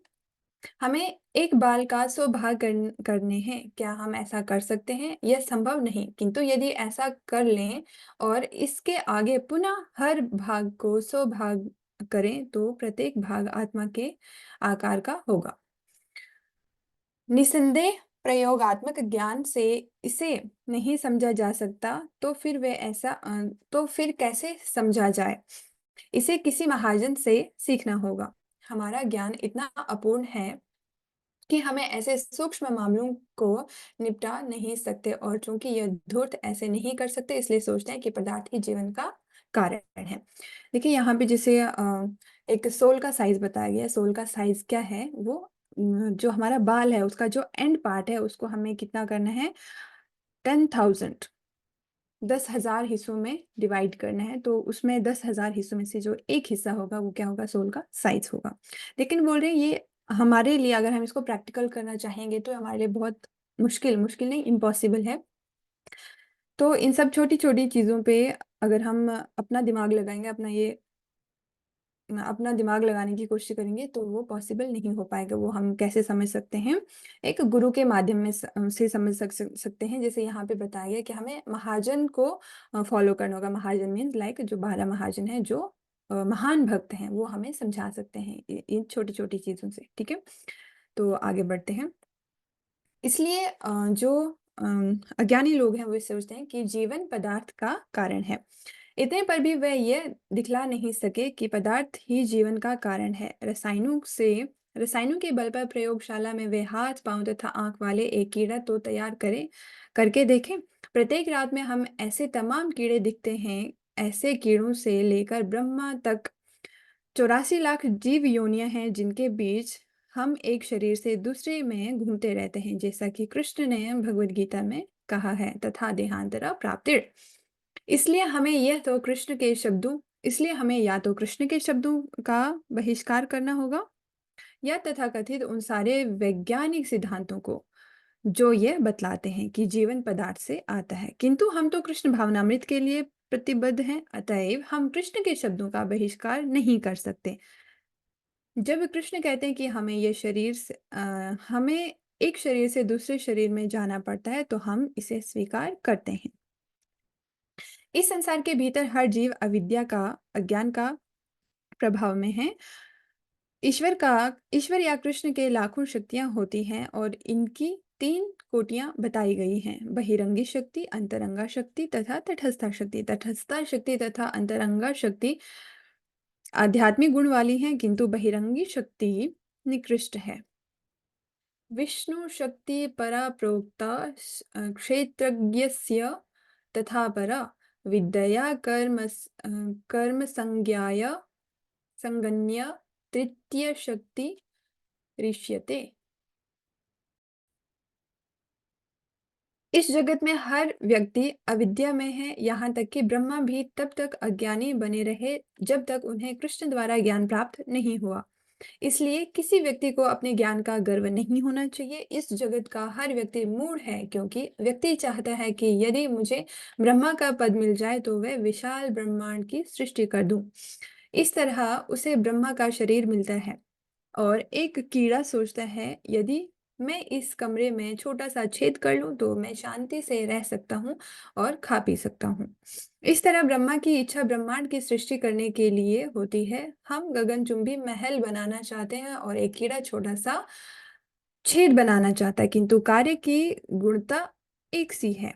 हमें एक बाल का 100 भाग करने हैं। क्या हम ऐसा कर सकते हैं? यह संभव नहीं। किंतु यदि ऐसा कर लें और इसके आगे पुनः हर भाग को 100 भाग करें तो प्रत्येक भाग आत्मा के आकार का होगा। निसंदेह प्रयोगात्मक ज्ञान से इसे नहीं समझा जा सकता तो फिर कैसे समझा जाए? इसे किसी महाजन से सीखना होगा। हमारा ज्ञान इतना अपूर्ण है कि हमें ऐसे सूक्ष्म मामलों को निपटा नहीं सकते और चूंकि यह धूर्त ऐसे नहीं कर सकते इसलिए सोचते हैं कि पदार्थ ही जीवन का कारण है। देखिए यहाँ पे जैसे एक सोल का साइज बताया गया है। सोल का साइज क्या है? वो जो हमारा बाल है उसका जो एंड पार्ट है उसको हमें कितना करना है? 10,000 10,000 हिस्सों में डिवाइड करना है, तो उसमें 10,000 हिस्सों में से जो एक हिस्सा होगा वो क्या होगा? सोल का साइज़ होगा। लेकिन बोल रहे हैं ये हमारे लिए अगर हम इसको प्रैक्टिकल करना चाहेंगे तो हमारे लिए बहुत मुश्किल मुश्किल नहीं इम्पॉसिबल है। तो इन सब छोटी-छोटी चीज़ों पे अगर हम अपना दिमाग लगाएँगे, अपना दिमाग लगाने की कोशिश करेंगे तो वो पॉसिबल नहीं हो पाएगा। वो हम कैसे समझ सकते हैं? एक गुरु के माध्यम में से समझ सकते हैं। जैसे यहाँ पे बताया गया कि हमें महाजन को फ़ॉलो करना होगा। महाजन मीन्स लाइक जो 12 महाजन हैं जो महान भक्त हैं, वो हमें समझा सकते हैं इन छोटी-छोटी चीज़ों से, ठीक है? तो आगे बढ़ते हैं। इसलिए जो अज्ञानी लोग हैं वो ये सोचते हैं कि जीवन पदार्थ का कारण है। इतने पर भी वह ये दिखला नहीं सके कि पदार्थ ही जीवन का कारण है। रसायनों के बल पर प्रयोगशाला में वे हाथ पांव तथा आंख वाले एक कीड़ा तो तैयार करें करके देखें। प्रत्येक रात में हम ऐसे तमाम कीड़े दिखते हैं। ऐसे कीड़ों से लेकर ब्रह्मा तक 84 लाख जीव योनियां हैं जिनके बीच हम एक शरीर से दूसरे में घूमते रहते हैं, जैसा कि कृष्ण ने भगवद गीता में कहा है, तथा देहांतरा प्राप्तिर। इसलिए हमें यह तो कृष्ण के शब्दों इसलिए हमें या तो कृष्ण के शब्दों का बहिष्कार करना होगा या तथाकथित उन सारे वैज्ञानिक सिद्धांतों को जो ये बतलाते हैं कि जीवन पदार्थ से आता है। किंतु हम तो कृष्ण भावनामृत के लिए प्रतिबद्ध हैं, अतएव हम कृष्ण के शब्दों का बहिष्कार नहीं कर सकते। जब कृष्ण कहते हैं कि हमें एक शरीर से दूसरे शरीर में जाना पड़ता है, तो हम इसे स्वीकार करते हैं। इस संसार के भीतर हर जीव अज्ञान का प्रभाव में है। ईश्वर या कृष्ण के लाखों शक्तियां होती हैं और इनकी 3 कोटियां बताई गई हैं: बहिरंगी शक्ति, अंतरंगा शक्ति तथा तटस्था शक्ति। तटस्था शक्ति तथा अंतरंगा शक्ति आध्यात्मिक गुण वाली हैं, किंतु बहिरंगी शक्ति निकृष्ट है। विष्णु शक्ति परा प्रोक्ता क्षेत्रज्ञस्य तथा परा विद्यया कर्म संगण्य तृतीय शक्ति ऋष्यते। इस जगत में हर व्यक्ति अविद्या में है, यहाँ तक कि ब्रह्मा भी तब तक अज्ञानी बने रहे जब तक उन्हें कृष्ण द्वारा ज्ञान प्राप्त नहीं हुआ। इसलिए किसी व्यक्ति को अपने ज्ञान का गर्व नहीं होना चाहिए। इस जगत का हर व्यक्ति मूढ़ है, क्योंकि व्यक्ति चाहता है कि यदि मुझे ब्रह्मा का पद मिल जाए तो वह विशाल ब्रह्मांड की सृष्टि कर दूं। इस तरह उसे ब्रह्मा का शरीर मिलता है। और एक कीड़ा सोचता है, यदि मैं इस कमरे में छोटा सा छेद कर लूं तो मैं शांति से रह सकता हूं और खा पी सकता हूं। इस तरह ब्रह्मा की इच्छा ब्रह्मांड की सृष्टि करने के लिए होती है। हम गगनचुंबी महल बनाना चाहते हैं और एक कीड़ा छोटा सा छेद बनाना चाहता है, किंतु कार्य की गुणता एक सी है।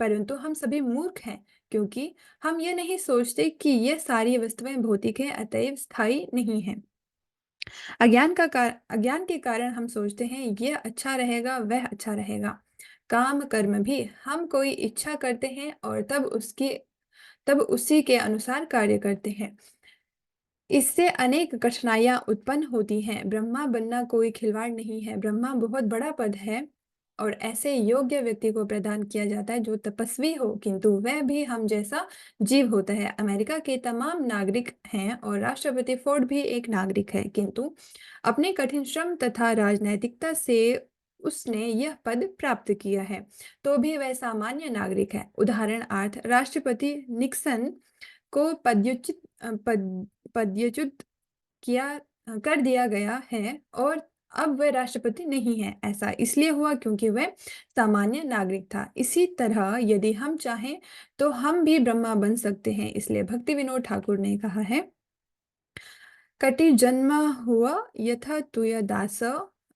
परंतु हम सभी मूर्ख हैं, क्योंकि हम ये नहीं सोचते कि ये सारी वस्तुएं भौतिक है, अतएव स्थायी नहीं है। अज्ञान के कारण हम सोचते हैं यह अच्छा रहेगा, वह अच्छा रहेगा। काम कर्म भी हम कोई इच्छा करते हैं और तब उसी के अनुसार कार्य करते हैं। इससे अनेक कठिनाइयां उत्पन्न होती हैं। ब्रह्मा बनना कोई खिलवाड़ नहीं है। ब्रह्मा बहुत बड़ा पद है और ऐसे योग्य व्यक्ति को प्रदान किया जाता है जो तपस्वी हो, किंतु वह भी हम जैसा जीव होता है। अमेरिका के तमाम नागरिक हैं और राष्ट्रपति फोर्ड भी एक नागरिक है, किंतु अपने कठिन श्रम तथा राजनैतिकता से उसने यह पद प्राप्त किया है, तो भी वह सामान्य नागरिक है। उदाहरणार्थ राष्ट्रपति निक्सन को पदच्युत कर दिया गया है और अब वह राष्ट्रपति नहीं है। ऐसा इसलिए हुआ क्योंकि वह सामान्य नागरिक था। इसी तरह यदि हम चाहें तो हम भी ब्रह्मा बन सकते हैं। इसलिए भक्ति विनोद ठाकुर ने कहा है, कटि जन्म हुआ यथा तुय दास,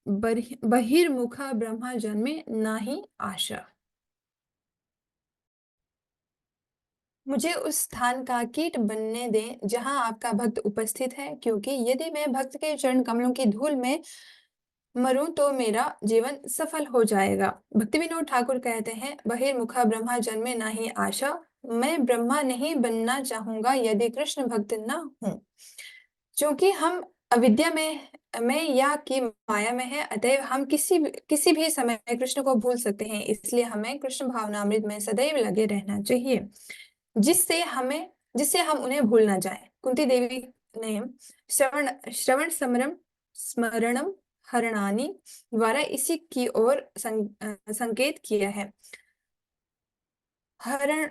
बहिर्मुखा ब्रह्मा जन्मे नाही आशा। मुझे उस स्थान का कीट बनने दें जहां आपका भक्त उपस्थित है, क्योंकि यदि मैं भक्त के चरण कमलों की धूल में मरूं तो मेरा जीवन सफल हो जाएगा। भक्ति विनोद ठाकुर कहते हैं, बहिर्मुखा ब्रह्मा जन्मे नाही आशा। मैं ब्रह्मा नहीं बनना चाहूंगा यदि कृष्ण भक्त न हूं। क्योंकि हम अविद्या में या कि माया में है, अतएव हम किसी भी समय कृष्ण को भूल सकते हैं। इसलिए हमें कृष्ण भावनामृत में सदैव लगे रहना चाहिए, जिससे हमें जिससे हम उन्हें भूल ना जाएं। कुंती देवी ने श्रवण श्रवण समरम स्मरणम हरणानी द्वारा इसी की ओर संकेत किया है। हरण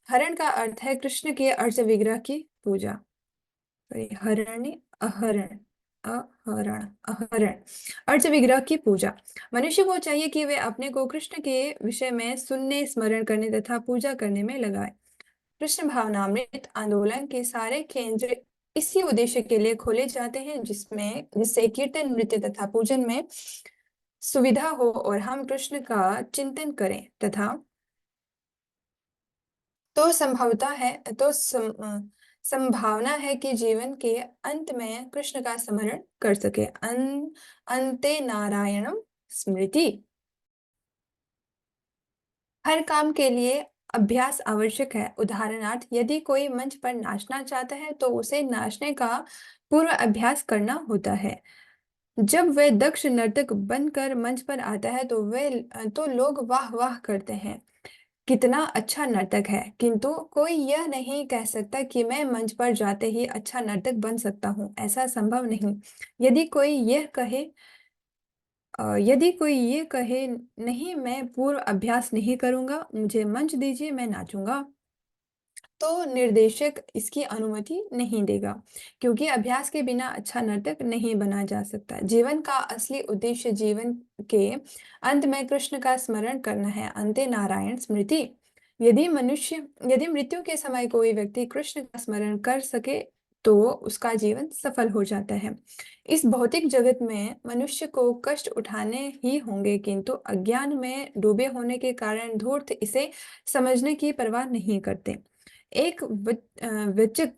हरण का अर्थ है कृष्ण के अर्च विग्रह की पूजा। हरणी अहरण अहरण अहरण अर्च विग्रह की पूजा। मनुष्य को चाहिए कि वे अपने को कृष्ण के विषय में सुनने, स्मरण करने तथा पूजा करने में लगाए। कृष्ण भावनामृत आंदोलन के सारे केंद्र इसी उद्देश्य के लिए खोले जाते हैं, जिससे कीर्तन, नृत्य तथा पूजन में सुविधा हो और हम कृष्ण का चिंतन करें तथा तो संभवता है तो संभावना है कि जीवन के अंत में कृष्ण का स्मरण कर सके। अंते नारायणम स्मृति। हर काम के लिए अभ्यास आवश्यक है। उदाहरणार्थ, यदि कोई मंच पर नाचना चाहता है तो उसे नाचने का पूर्व अभ्यास करना होता है। जब वह दक्ष नर्तक बनकर मंच पर आता है तो लोग वाह वाह करते हैं, कितना अच्छा नर्तक है। किंतु कोई यह नहीं कह सकता कि मैं मंच पर जाते ही अच्छा नर्तक बन सकता हूँ। ऐसा संभव नहीं। यदि कोई यह कहे यदि कोई ये कहे, नहीं मैं पूर्व अभ्यास नहीं करूंगा, मुझे मंच दीजिए, मैं नाचूंगा, तो निर्देशक इसकी अनुमति नहीं देगा, क्योंकि अभ्यास के बिना अच्छा नर्तक नहीं बना जा सकता। जीवन का असली उद्देश्य जीवन के अंत में कृष्ण का स्मरण करना है। अंते नारायण स्मृति। यदि मृत्यु के समय कोई व्यक्ति कृष्ण का स्मरण कर सके तो उसका जीवन सफल हो जाता है। इस भौतिक जगत में मनुष्य को कष्ट उठाने ही होंगे, किंतु अज्ञान में डूबे होने के कारण धूर्त इसे समझने की परवाह नहीं करते। एक वचक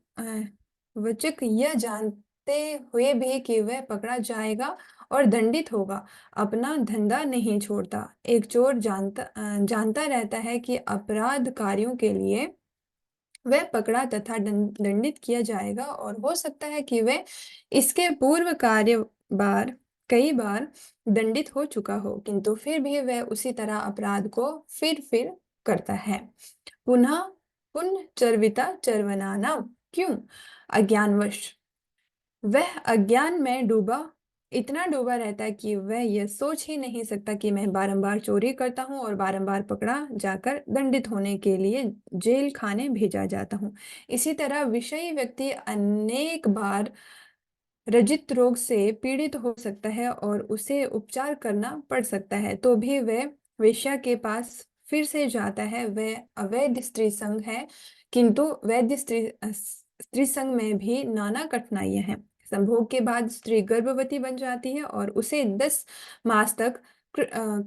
वचक यह जानते हुए भी कि वह पकड़ा जाएगा और दंडित होगा, अपना धंधा नहीं छोड़ता। एक चोर जानता रहता है कि अपराधकारियों के लिए वह पकड़ा तथा दंडित किया जाएगा, और हो सकता है कि वह इसके पूर्व कई बार दंडित हो चुका हो, किंतु फिर भी वह उसी तरह अपराध को फिर करता है। पुनः पुनश्चर्विता चर्वनानाम। क्यों? अज्ञानवश। वह अज्ञान में इतना डूबा रहता है कि वह यह सोच ही नहीं सकता कि मैं बारंबार चोरी करता हूँ और बारंबार पकड़ा जाकर दंडित होने के लिए जेल खाने भेजा जाता हूँ। इसी तरह विषयी व्यक्ति अनेक बार रजित रोग से पीड़ित हो सकता है और उसे उपचार करना पड़ सकता है, तो भी वह वेश्या के पास फिर से जाता है। वह अवैध स्त्री संग है, किंतु वैध स्त्री संग में भी नाना कठिनाइयां हैं। संभोग के बाद स्त्री गर्भवती बन जाती है और उसे 10 मास तक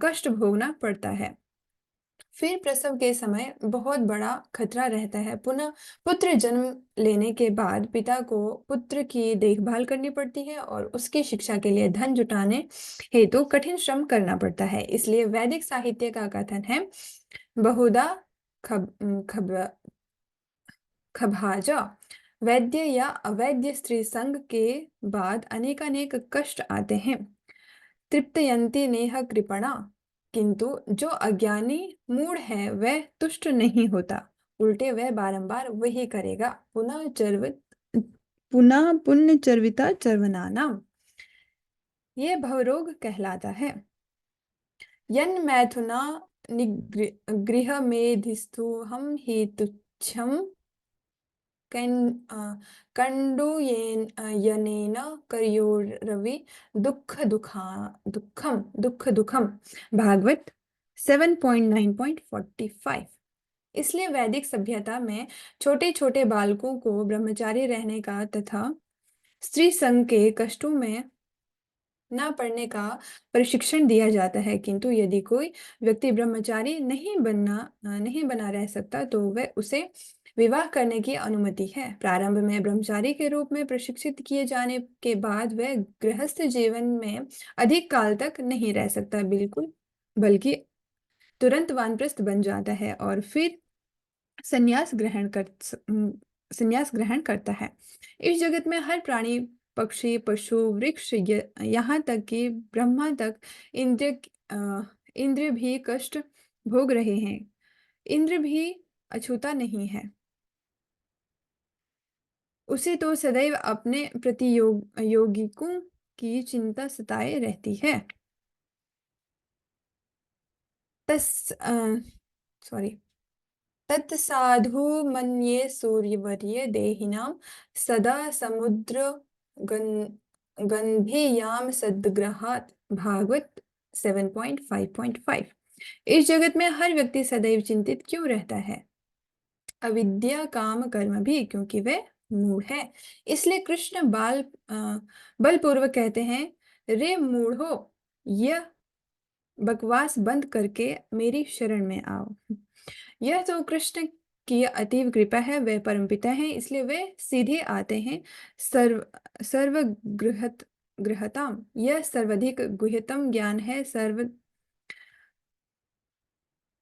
कष्ट भोगना पड़ता है। फिर प्रसव के समय बहुत बड़ा खतरा रहता है। पुनः पुत्र जन्म लेने के बाद पिता को पुत्र की देखभाल करनी पड़ती है और उसकी शिक्षा के लिए धन जुटाने हेतु कठिन श्रम करना पड़ता है। इसलिए वैदिक साहित्य का कथन है, बहुधा खब खब खभाजा। वैद्य या अवैध स्त्री संग के बाद अनेकानेक कष्ट आते हैं। तृप्तयन्ति नेह कृपणा। किंतु जो अज्ञानी मूढ़ है वह तुष्ट नहीं होता, उल्टे वह बारंबार वही करेगा। पुनः पुण्य चर्विता चर्वनानाम। ये भवरोग कहलाता है। यन मैथुना निगृह मेधिस्थु हम ही तुच्छम यनेन करयोरवि दुख दुखम। भागवत 7.9.45। इसलिए वैदिक सभ्यता में छोटे छोटे बालकों को ब्रह्मचारी रहने का तथा स्त्री संग के कष्टों में ना पड़ने का प्रशिक्षण दिया जाता है। किंतु यदि कोई व्यक्ति ब्रह्मचारी नहीं बना रह सकता तो वह उसे विवाह करने की अनुमति है। प्रारंभ में ब्रह्मचारी के रूप में प्रशिक्षित किए जाने के बाद वह गृहस्थ जीवन में अधिक काल तक नहीं रह सकता, बिल्कुल, बल्कि तुरंत वानप्रस्थ बन जाता है और फिर संन्यास ग्रहण करता है। इस जगत में हर प्राणी पक्षी, पशु, वृक्ष, यहाँ तक कि ब्रह्मा तक इंद्र इंद्र भी कष्ट भोग रहे हैं। इंद्र भी अछूता नहीं है। उसे तो सदैव अपने यौगिकों की चिंता सताए रहती है। तस् सॉरी तत्साधु मन्ये सूर्यवर्ये देहिनां सदा समुद्र गंभीयाम सद्ग्रहात्। भागवत 7.5.5। इस जगत में हर व्यक्ति सदैव चिंतित क्यों रहता है? अविद्या काम कर्म भी, क्योंकि वे मूढ़ है। इसलिए कृष्ण बलपूर्वक कहते हैं, रे मूढ़ो, यह बकवास बंद करके मेरी शरण में आओ। यह तो कृष्ण की अतीव कृपा है। वे परमपिता हैं, इसलिए वे सीधे आते हैं। सर्व सर्वगृहत गृहताम, यह सर्वाधिक गुह्यतम ज्ञान है।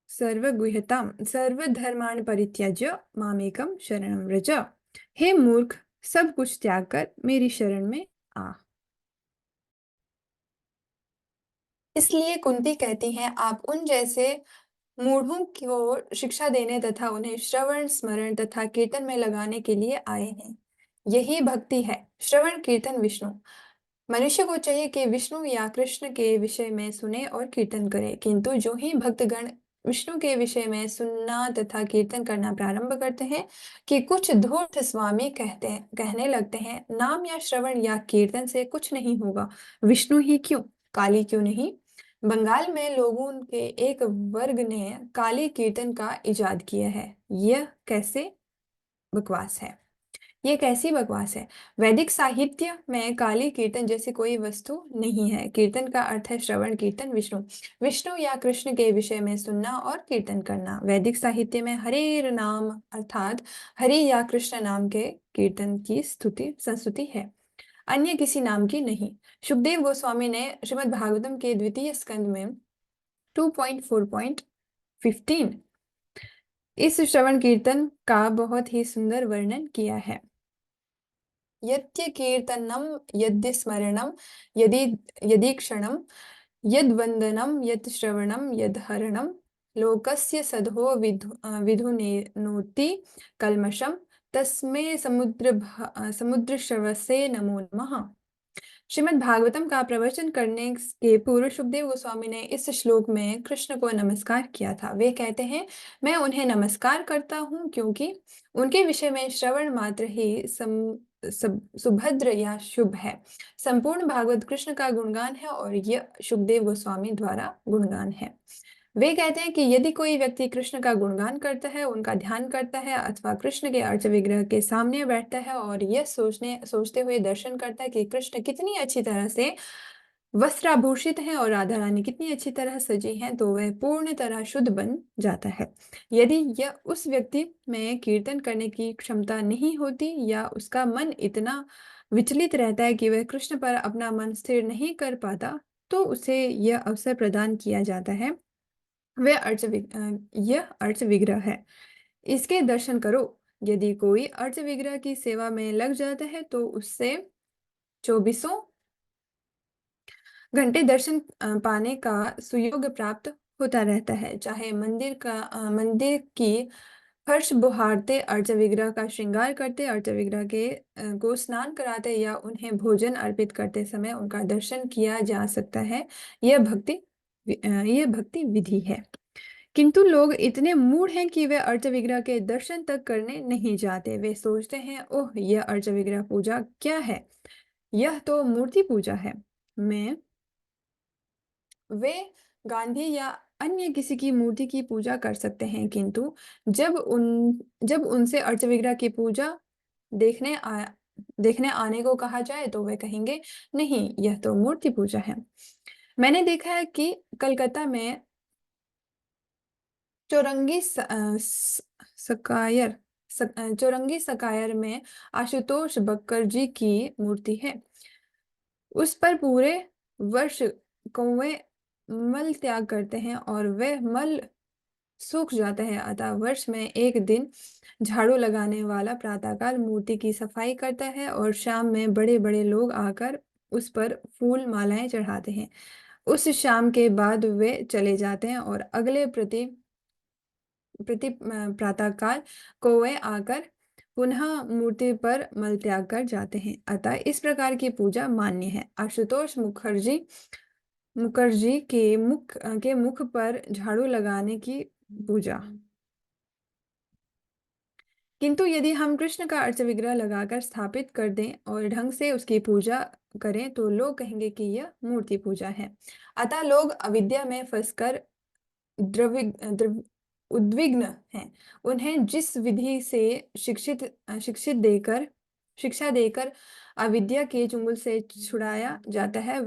सर्वगुह्यताम सर्वधर्मान् परित्यज्य मामेकम शरणं व्रज। हे मूर्ख, सब कुछ त्याग कर मेरी शरण में आ। इसलिए कुंती कहती हैं, आप उन जैसे मूढ़ों को शिक्षा देने तथा उन्हें श्रवण, स्मरण तथा कीर्तन में लगाने के लिए आए हैं। यही भक्ति है। श्रवण, कीर्तन, विष्णु। मनुष्य को चाहिए कि विष्णु या कृष्ण के विषय में सुने और कीर्तन करे, किंतु जो ही भक्तगण विष्णु के विषय में सुनना तथा कीर्तन करना प्रारंभ करते हैं कि कुछ धूर्त स्वामी कहने लगते हैं, नाम या श्रवण या कीर्तन से कुछ नहीं होगा। विष्णु ही क्यों, काली क्यों नहीं? बंगाल में लोगों के एक वर्ग ने काली कीर्तन का इजाद किया है। बकवास है यह कैसी बकवास है? वैदिक साहित्य में काली कीर्तन जैसी कोई वस्तु नहीं है। कीर्तन का अर्थ है श्रवण, कीर्तन, विष्णु विष्णु या कृष्ण के विषय में सुनना और कीर्तन करना। वैदिक साहित्य में हरे नाम अर्थात हरि या कृष्ण नाम के कीर्तन की स्तुति संस्तुति है, अन्य किसी नाम की नहीं। सुखदेव गोस्वामी ने श्रीमद् भागवतम के द्वितीय स्कंद में 2.4.15 इस श्रवण कीर्तन का बहुत ही सुंदर वर्णन किया है। यत्य कीर्तनम यद्य स्मरणम यदि यदीक्षणम यद्वंदनम यत् श्रवणम यद्हरणम लोकस्य सदहो विधुनोति कल्मषम तस्मै समुद्र श्रवसे नमो नमः। श्रीमद् भागवतम का प्रवचन करने के पूर्व सुखदेव गोस्वामी ने इस श्लोक में कृष्ण को नमस्कार किया था। वे कहते हैं, मैं उन्हें नमस्कार करता हूँ क्योंकि उनके विषय में श्रवण मात्र ही सुभद्र या शुभ है। संपूर्ण भागवत कृष्ण का गुणगान है और यह सुखदेव गोस्वामी द्वारा गुणगान है। वे कहते हैं कि यदि कोई व्यक्ति कृष्ण का गुणगान करता है, उनका ध्यान करता है अथवा कृष्ण के अर्च विग्रह के सामने बैठता है और यह सोचते हुए दर्शन करता है कि कृष्ण कितनी अच्छी तरह से वस्त्राभूषित हैं और राधा रानी कितनी अच्छी तरह सजी हैं, तो वह पूर्ण तरह शुद्ध बन जाता है। यदि यह उस व्यक्ति में कीर्तन करने की क्षमता नहीं होती या उसका मन इतना विचलित रहता है कि वह कृष्ण पर अपना मन स्थिर नहीं कर पाता, तो उसे यह अवसर प्रदान किया जाता है। यह अर्च विग्रह है, इसके दर्शन करो। यदि कोई अर्च विग्रह की सेवा में लग जाता है तो उससे चौबीसों घंटे दर्शन पाने का सुयोग प्राप्त होता रहता है। चाहे मंदिर की फर्श बुहारते, अर्च विग्रह का श्रृंगार करते, अर्च विग्रह को स्नान कराते या उन्हें भोजन अर्पित करते समय उनका दर्शन किया जा सकता है। यह भक्ति विधि है। किंतु लोग इतने मूढ़ हैं कि वे अर्च विग्रह के दर्शन तक करने नहीं जाते। वे सोचते हैं, ओह, यह अर्च विग्रह पूजा क्या है, यह तो मूर्ति पूजा है। मैं वे गांधी या अन्य किसी की मूर्ति की पूजा कर सकते हैं, किंतु जब उनसे अर्च विग्रह की पूजा देखने आ देखने आने को कहा जाए तो वे कहेंगे, नहीं, यह तो मूर्ति पूजा है। मैंने देखा है कि कलकत्ता में चौरंगी सकायर चौरंगी सकायर में आशुतोष बक्कर जी की मूर्ति है। उस पर पूरे वर्ष कौवे मल त्याग करते हैं और वह मल सूख जाता है। अतः वर्ष में एक दिन झाड़ू लगाने वाला प्रातःकाल मूर्ति की सफाई करता है और शाम में बड़े-बड़े लोग आकर उस पर फूल मालाएं चढ़ाते हैं। उस शाम के बाद वे चले जाते हैं और अगले प्रातःकाल को वे आकर पुनः मूर्ति पर मल त्याग कर जाते हैं। अतः इस प्रकार की पूजा मान्य है। आशुतोष मुखर्जी के मुख पर झाड़ू लगाने की पूजा। किंतु यदि हम कृष्ण का अर्च विग्रह लगाकर स्थापित कर दें और ढंग से उसकी पूजा करें तो लोग कहेंगे कि यह मूर्ति पूजा है। अतः लोग अविद्या में फंसकर उद्विग्न हैं। उन्हें जिस विधि से शिक्षा देकर अविद्या के चुंगल से छुड़ाया जाता है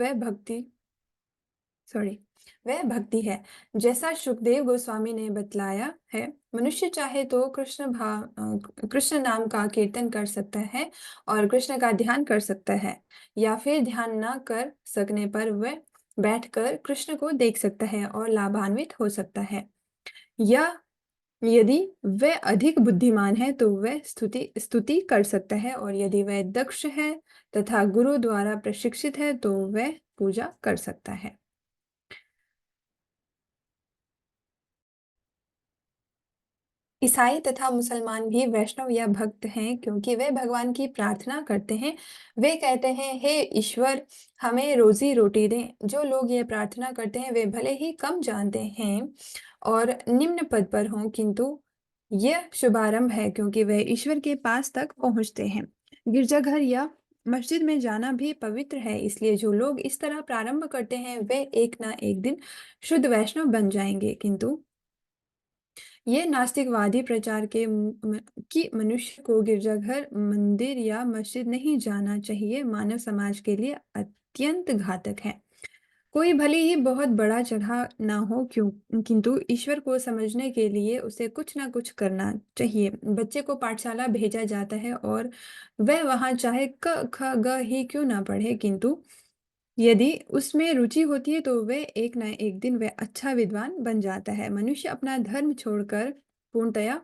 सॉरी वह भक्ति है। जैसा सुखदेव गोस्वामी ने बतलाया है, मनुष्य चाहे तो कृष्ण नाम का कीर्तन कर सकता है और कृष्ण का ध्यान कर सकता है, या फिर ध्यान न कर सकने पर वह बैठकर कृष्ण को देख सकता है और लाभान्वित हो सकता है। या यदि वह अधिक बुद्धिमान है तो वह स्तुति कर सकता है, और यदि वह दक्ष है तथा गुरु द्वारा प्रशिक्षित है तो वह पूजा कर सकता है। ईसाई तथा मुसलमान भी वैष्णव या भक्त हैं क्योंकि वे भगवान की प्रार्थना करते हैं। वे कहते हैं, हे ईश्वर, हमें रोजी रोटी दें। जो लोग ये प्रार्थना करते हैं वे भले ही कम जानते हैं और निम्न पद पर हों, किंतु यह शुभारंभ है क्योंकि वे ईश्वर के पास तक पहुंचते हैं। गिरजाघर या मस्जिद में जाना भी पवित्र है, इसलिए जो लोग इस तरह प्रारंभ करते हैं वे एक ना एक दिन शुद्ध वैष्णव बन जाएंगे। किंतु ये नास्तिकवादी प्रचार कि मनुष्य को गिरजाघर, मंदिर या मस्जिद नहीं जाना चाहिए, मानव समाज के लिए अत्यंत घातक है। कोई भले ही बहुत बड़ा चढ़ा ना हो किंतु ईश्वर को समझने के लिए उसे कुछ ना कुछ करना चाहिए। बच्चे को पाठशाला भेजा जाता है और वह वहां चाहे क ख ग ही क्यों ना पढ़े, किंतु यदि उसमें रुचि होती है तो वह एक ना एक दिन वह अच्छा विद्वान बन जाता है। मनुष्य अपना धर्म छोड़कर पूर्णतया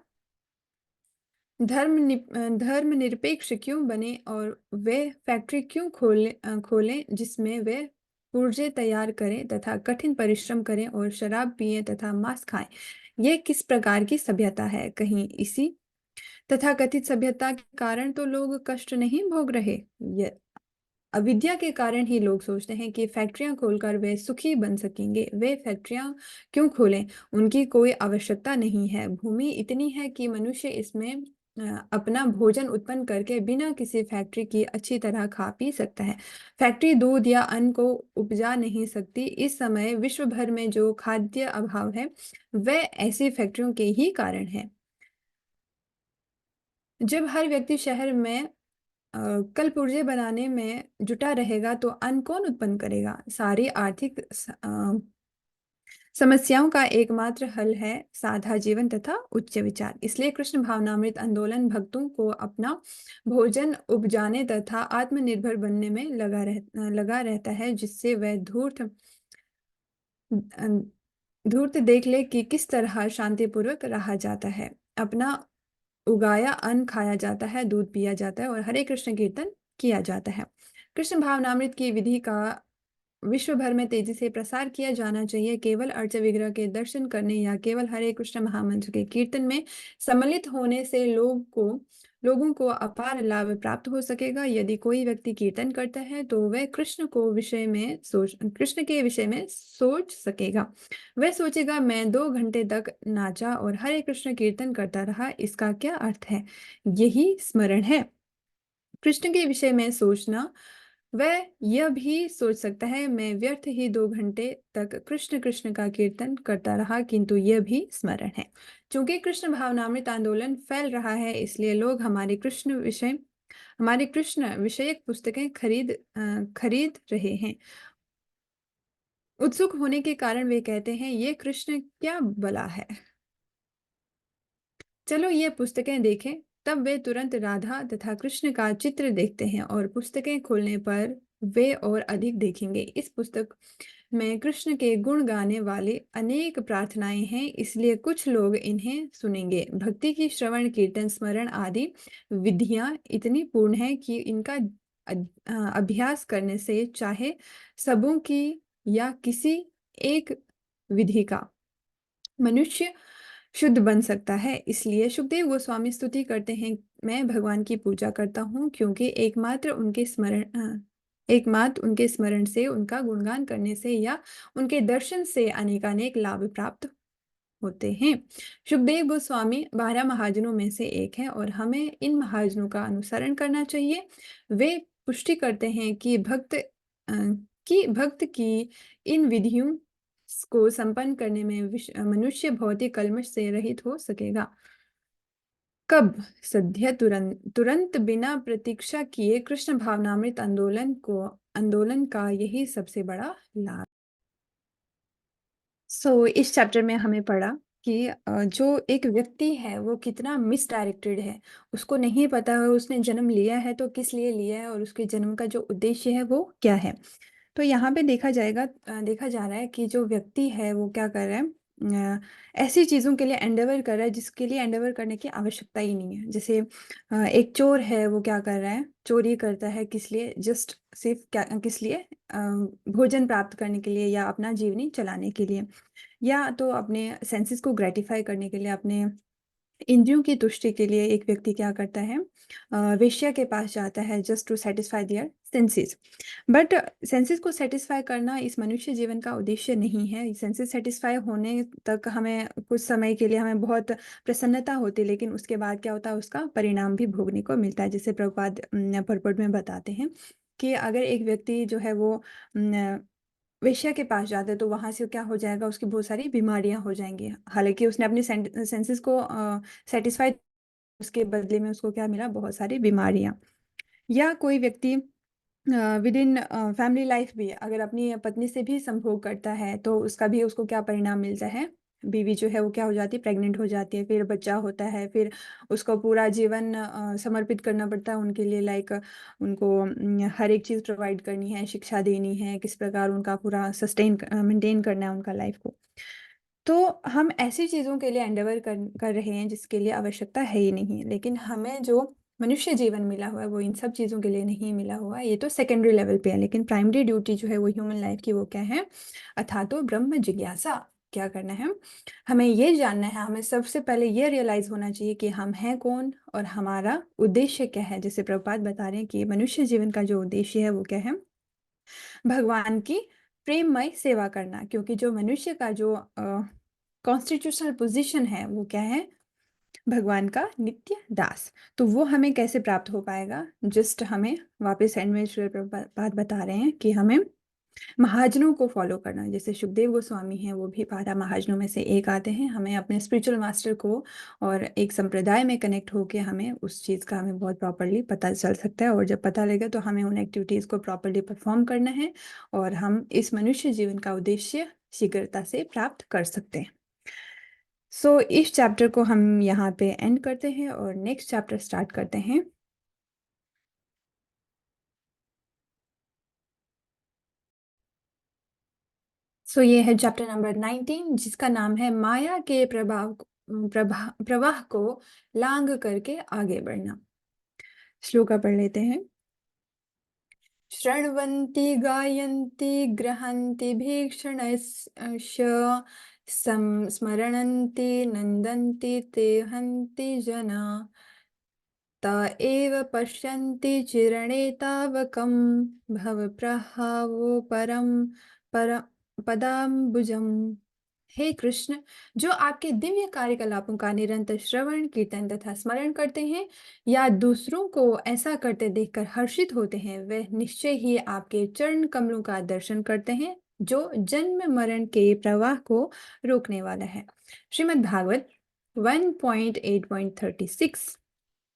धर्मनिरपेक्ष क्यों बने और वे फैक्ट्री क्यों खोलें जिसमें वे पुर्जे तैयार करें तथा कठिन परिश्रम करें और शराब पिएं तथा मांस खाएं। यह किस प्रकार की सभ्यता है? कहीं इसी तथाकथित सभ्यता के कारण तो लोग कष्ट नहीं भोग रहे। अविद्या के कारण ही लोग सोचते हैं कि फैक्ट्रियां खोलकर वे सुखी बन सकेंगे। वे फैक्ट्रियां क्यों खोलें? उनकी कोई आवश्यकता नहीं है। भूमि इतनी है कि मनुष्य इसमें अपना भोजन उत्पन्न करके बिना किसी फैक्ट्री की अच्छी तरह खा पी सकता है। फैक्ट्री दूध या अन्न को उपजा नहीं सकती। इस समय विश्व भर में जो खाद्य अभाव है वह ऐसी फैक्ट्रियों के ही कारण है। जब हर व्यक्ति शहर में कल पुर्जे बनाने में जुटा रहेगा तो अन्न कौन उत्पन्न करेगा? सारी आर्थिक समस्याओं का एकमात्र हल है सादा जीवन तथा उच्च विचार। इसलिए कृष्ण भावनामृत आंदोलन भक्तों को अपना भोजन उपजाने तथा आत्मनिर्भर बनने में लगा रहता है, जिससे वह धूर्त देख ले कि किस तरह शांतिपूर्वक रहा जाता है। अपना उगाया अन्न खाया जाता है, दूध पिया जाता है और हरे कृष्ण कीर्तन किया जाता है। कृष्ण भावनामृत की विधि का विश्व भर में तेजी से प्रसार किया जाना चाहिए। केवल अर्च विग्रह के दर्शन करने या केवल हरे कृष्ण महामंत्र के कीर्तन में सम्मिलित होने से लोगों को अपार लाभ प्राप्त हो सकेगा। यदि कोई व्यक्ति कीर्तन करता है तो वह कृष्ण के विषय में सोच सकेगा। वह सोचेगा, मैं 2 घंटे तक नाचा और हरे कृष्ण कीर्तन करता रहा, इसका क्या अर्थ है? यही स्मरण है। कृष्ण के विषय में सोचना। वह यह भी सोच सकता है, मैं व्यर्थ ही 2 घंटे तक कृष्ण कृष्ण का कीर्तन करता रहा, किंतु यह भी स्मरण है। चूंकि कृष्ण भावनामृत आंदोलन फैल रहा है, इसलिए लोग हमारी कृष्ण विषयक पुस्तकें खरीद रहे हैं। उत्सुक होने के कारण वे कहते हैं, ये कृष्ण क्या बला है, चलो ये पुस्तकें देखें। तब वे तुरंत राधा तथा कृष्ण का चित्र देखते हैं और पुस्तकें खोलने पर वे और अधिक देखेंगे। में कृष्ण के गुण गाने वाली अनेक प्रार्थनाएं हैं, इसलिए कुछ लोग इन्हें सुनेंगे। भक्ति की श्रवण, कीर्तन, स्मरण आदि विधियां इतनी पूर्ण हैं कि इनका अभ्यास करने से चाहे सबों की या किसी एक विधि का मनुष्य शुद्ध बन सकता है। इसलिए सुखदेव गोस्वामी स्तुति करते हैं, मैं भगवान की पूजा करता हूँ क्योंकि एकमात्र उनके स्मरण से, उनका गुणगान करने से या उनके दर्शन से अनेकानेक लाभ प्राप्त होते हैं। सुखदेव गोस्वामी 12 महाजनों में से एक हैं और हमें इन महाजनों का अनुसरण करना चाहिए। वे पुष्टि करते हैं कि भक्त की इन विधियों को संपन्न करने में मनुष्य भौतिक कल्मश से रहित हो सकेगा। कब? सद्य तुरंत तुरंत बिना प्रतीक्षा किए कृष्ण भावनामृत आंदोलन का यही सबसे बड़ा लाभ। इस चैप्टर में हमें पढ़ा कि जो एक व्यक्ति है वो कितना मिसडायरेक्टेड है, उसको नहीं पता है उसने जन्म लिया है तो किस लिए लिया है और उसके जन्म का जो उद्देश्य है वो क्या है। तो यहाँ पे देखा जा रहा है कि जो व्यक्ति है वो क्या कर रहा है, ऐसी चीज़ों के लिए एंडेवर कर रहा है जिसके लिए एंडेवर करने की आवश्यकता ही नहीं है। जैसे एक चोर है, वो क्या कर रहा है, चोरी करता है किस लिए, जस्ट सिर्फ क्या किस लिए, भोजन प्राप्त करने के लिए या अपना जीवनी चलाने के लिए, या तो अपने सेंसेस को ग्रेटिफाई करने के लिए, अपने इंद्रियों की तुष्टि के लिए एक व्यक्ति क्या करता है, वेश्या के पास जाता है just to satisfy their senses. But senses को सेटिस्फाई करना इस मनुष्य जीवन का उद्देश्य नहीं है। सेंसेस सेटिस्फाई होने तक हमें कुछ समय के लिए हमें बहुत प्रसन्नता होती है, लेकिन उसके बाद क्या होता है, उसका परिणाम भी भोगने को मिलता है। जैसे प्रभुपाद परपट में बताते हैं कि अगर एक व्यक्ति जो है वो वेश्या के पास जाता है तो वहां से क्या हो जाएगा, उसकी बहुत सारी बीमारियां हो जाएंगी। हालांकि उसने अपनी सेंसेस को सेटिस्फाई, उसके बदले में उसको क्या मिला, बहुत सारी बीमारियां। या कोई व्यक्ति विद इन फैमिली लाइफ भी अगर अपनी पत्नी से भी संभोग करता है तो उसका भी उसको क्या परिणाम मिलता है, बीवी जो है वो क्या हो जाती है, प्रेग्नेंट हो जाती है, फिर बच्चा होता है, फिर उसको पूरा जीवन समर्पित करना पड़ता है उनके लिए। लाइक उनको हर एक चीज़ प्रोवाइड करनी है, शिक्षा देनी है, किस प्रकार उनका पूरा मेंटेन करना है उनका लाइफ को। तो हम ऐसी चीज़ों के लिए एंडेवर कर रहे हैं जिसके लिए आवश्यकता है ही नहीं। लेकिन हमें जो मनुष्य जीवन मिला हुआ है वो इन सब चीज़ों के लिए नहीं मिला हुआ है, ये तो सेकेंडरी लेवल पे है। लेकिन प्राइमरी ड्यूटी जो है वो ह्यूमन लाइफ की वो क्या है, अथा तो ब्रह्म जिज्ञासा। क्या करना है, हमें ये जानना है, हमें सबसे पहले ये रियलाइज होना चाहिए कि हम हैं कौन और हमारा उद्देश्य क्या है। जैसे प्रभुपाद बता रहे हैं कि मनुष्य जीवन का जो उद्देश्य है वो क्या है, भगवान की प्रेममय सेवा करना। क्योंकि जो मनुष्य का जो कॉन्स्टिट्यूशनल पोजीशन है वो क्या है, भगवान का नित्य दास। तो वो हमें कैसे प्राप्त हो पाएगा, जस्ट हमें वापस एंड में श्री प्रभुपाद बता रहे हैं कि हमें महाजनों को फॉलो करना है। जैसे सुखदेव गोस्वामी हैं, वो भी 12 महाजनों में से एक आते हैं। हमें अपने स्पिरिचुअल मास्टर को और एक संप्रदाय में कनेक्ट होके हमें उस चीज़ का हमें बहुत प्रॉपरली पता चल सकता है। और जब पता लगेगा तो हमें उन एक्टिविटीज़ को प्रॉपरली परफॉर्म करना है और हम इस मनुष्य जीवन का उद्देश्य शीघ्रता से प्राप्त कर सकते हैं। इस चैप्टर को हम यहाँ पे एंड करते हैं और नेक्स्ट चैप्टर स्टार्ट करते हैं। ये है चैप्टर नंबर 19 जिसका नाम है माया के प्रवाह को लांग करके आगे बढ़ना। श्लोका पढ़ लेते हैं। शृण्वन्ति गायन्ति गृह्णन्ति भीक्षणस्य स्मरणन्ति नन्दन्ति ते हन्ति जना त एव पश्यन्ति चिरणे तावकं भवप्रहावो पर पदाम्बुजम्। हे कृष्ण, जो आपके दिव्य कार्यकलापों का निरंतर श्रवण, कीर्तन तथा स्मरण करते हैं या दूसरों को ऐसा करते देखकर हर्षित होते हैं, वे निश्चय ही आपके चरण कमलों का दर्शन करते हैं जो जन्म मरण के प्रवाह को रोकने वाला है। श्रीमद् भागवत 1.8.36।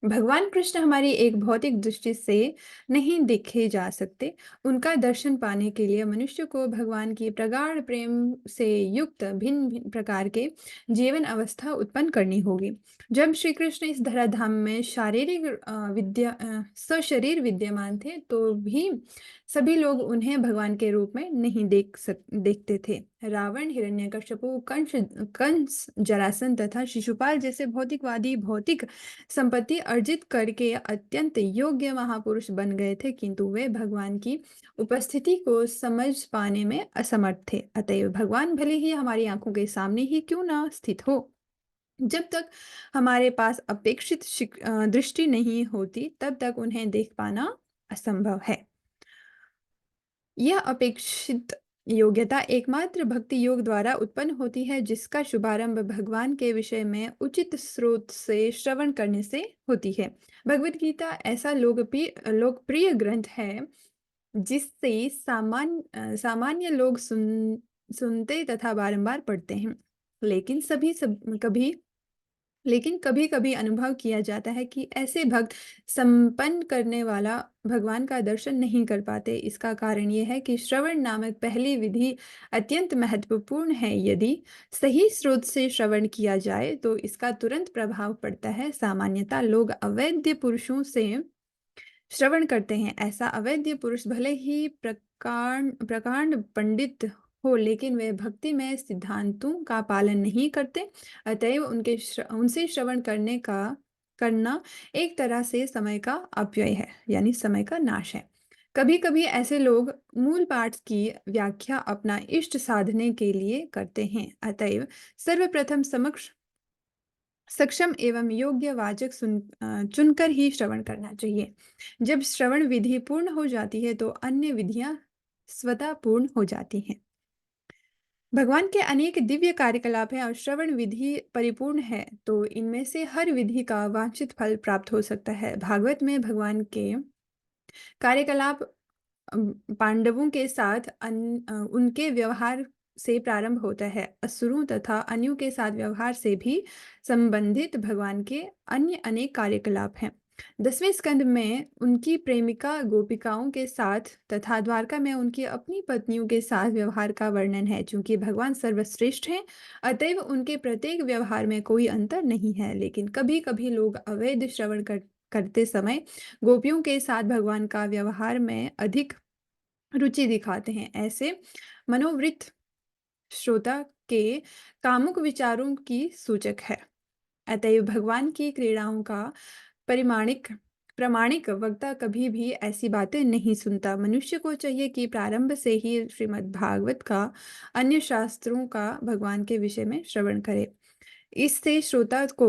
भगवान कृष्ण हमारी एक भौतिक दृष्टि से नहीं देखे जा सकते। उनका दर्शन पाने के लिए मनुष्य को भगवान की प्रगाढ़ प्रेम से युक्त भिन्न भिन्न प्रकार के जीवन अवस्था उत्पन्न करनी होगी। जब श्री कृष्ण इस धराधाम में सशरीर विद्यमान थे तो भी सभी लोग उन्हें भगवान के रूप में नहीं देखते थे। रावण, हिरण्यकश्यपु, कंस, जरासंध तथा शिशुपाल जैसे भौतिकवादी भौतिक संपत्ति अर्जित करके अत्यंत योग्य महापुरुष बन गए थे, किंतु वे भगवान की उपस्थिति को समझ पाने में असमर्थ थे। अतएव भगवान भले ही हमारी आंखों के सामने ही क्यों ना स्थित हो, जब तक हमारे पास अपेक्षित दृष्टि नहीं होती, तब तक उन्हें देख पाना असंभव है। यह अपेक्षित योग्यता एकमात्र भक्ति योग द्वारा उत्पन्न होती है, जिसका शुभारंभ भगवान के विषय में उचित स्रोत से श्रवण करने से होती है। भगवत गीता ऐसा लोकप्रिय लोकप्रिय ग्रंथ है जिससे सामान्य लोग सुनते तथा बारंबार पढ़ते हैं। लेकिन सभी सब कभी लेकिन कभी-कभी अनुभव किया जाता है कि ऐसे भक्त संपन्न करने वाला भगवान का दर्शन नहीं कर पाते। इसका कारण ये है कि श्रवण नामक पहली विधि अत्यंत महत्वपूर्ण है। यदि सही स्रोत से श्रवण किया जाए तो इसका तुरंत प्रभाव पड़ता है। सामान्यतः लोग अवैध पुरुषों से श्रवण करते हैं। ऐसा अवैध पुरुष भले ही प्रकांड प्रकांड पंडित हो, लेकिन वे भक्ति में सिद्धांतों का पालन नहीं करते। अतएव उनसे श्रवण करना एक तरह से समय का अपव्यय है, यानी समय का नाश है। कभी-कभी ऐसे लोग मूल पाठ की व्याख्या अपना इष्ट साधने के लिए करते हैं। अतएव सर्वप्रथम सक्षम एवं योग्य वाचक चुनकर ही श्रवण करना चाहिए। जब श्रवण विधि पूर्ण हो जाती है तो अन्य विधियां स्वतः पूर्ण हो जाती हैं। भगवान के अनेक दिव्य कार्यकलाप हैं और श्रवण विधि परिपूर्ण है तो इनमें से हर विधि का वांछित फल प्राप्त हो सकता है। भागवत में भगवान के कार्यकलाप पांडवों के साथ उनके व्यवहार से प्रारंभ होता है। असुरों तथा अन्यों के साथ व्यवहार से भी संबंधित भगवान के अन्य अनेक कार्यकलाप हैं। 10वें स्कंद में उनकी प्रेमिका गोपिकाओं के साथ तथा द्वारका में उनकी अपनी पत्नियों के साथ व्यवहार का वर्णन है। चूंकि भगवान सर्वश्रेष्ठ हैं, अतएव उनके प्रत्येक व्यवहार में कोई अंतर नहीं है। लेकिन कभी-कभी लोग अवैध श्रवण करते समय गोपियों के साथ भगवान का व्यवहार में अधिक रुचि दिखाते हैं। ऐसे मनोवृत्त श्रोता के कामुक विचारों की सूचक है। अतएव भगवान की क्रीड़ाओं का परिमाणिक प्रामाणिक वक्ता कभी भी ऐसी बातें नहीं सुनता। मनुष्य को चाहिए कि प्रारंभ से ही श्रीमद् भागवत का अन्य शास्त्रों का भगवान के विषय में श्रवण करे। इससे श्रोता को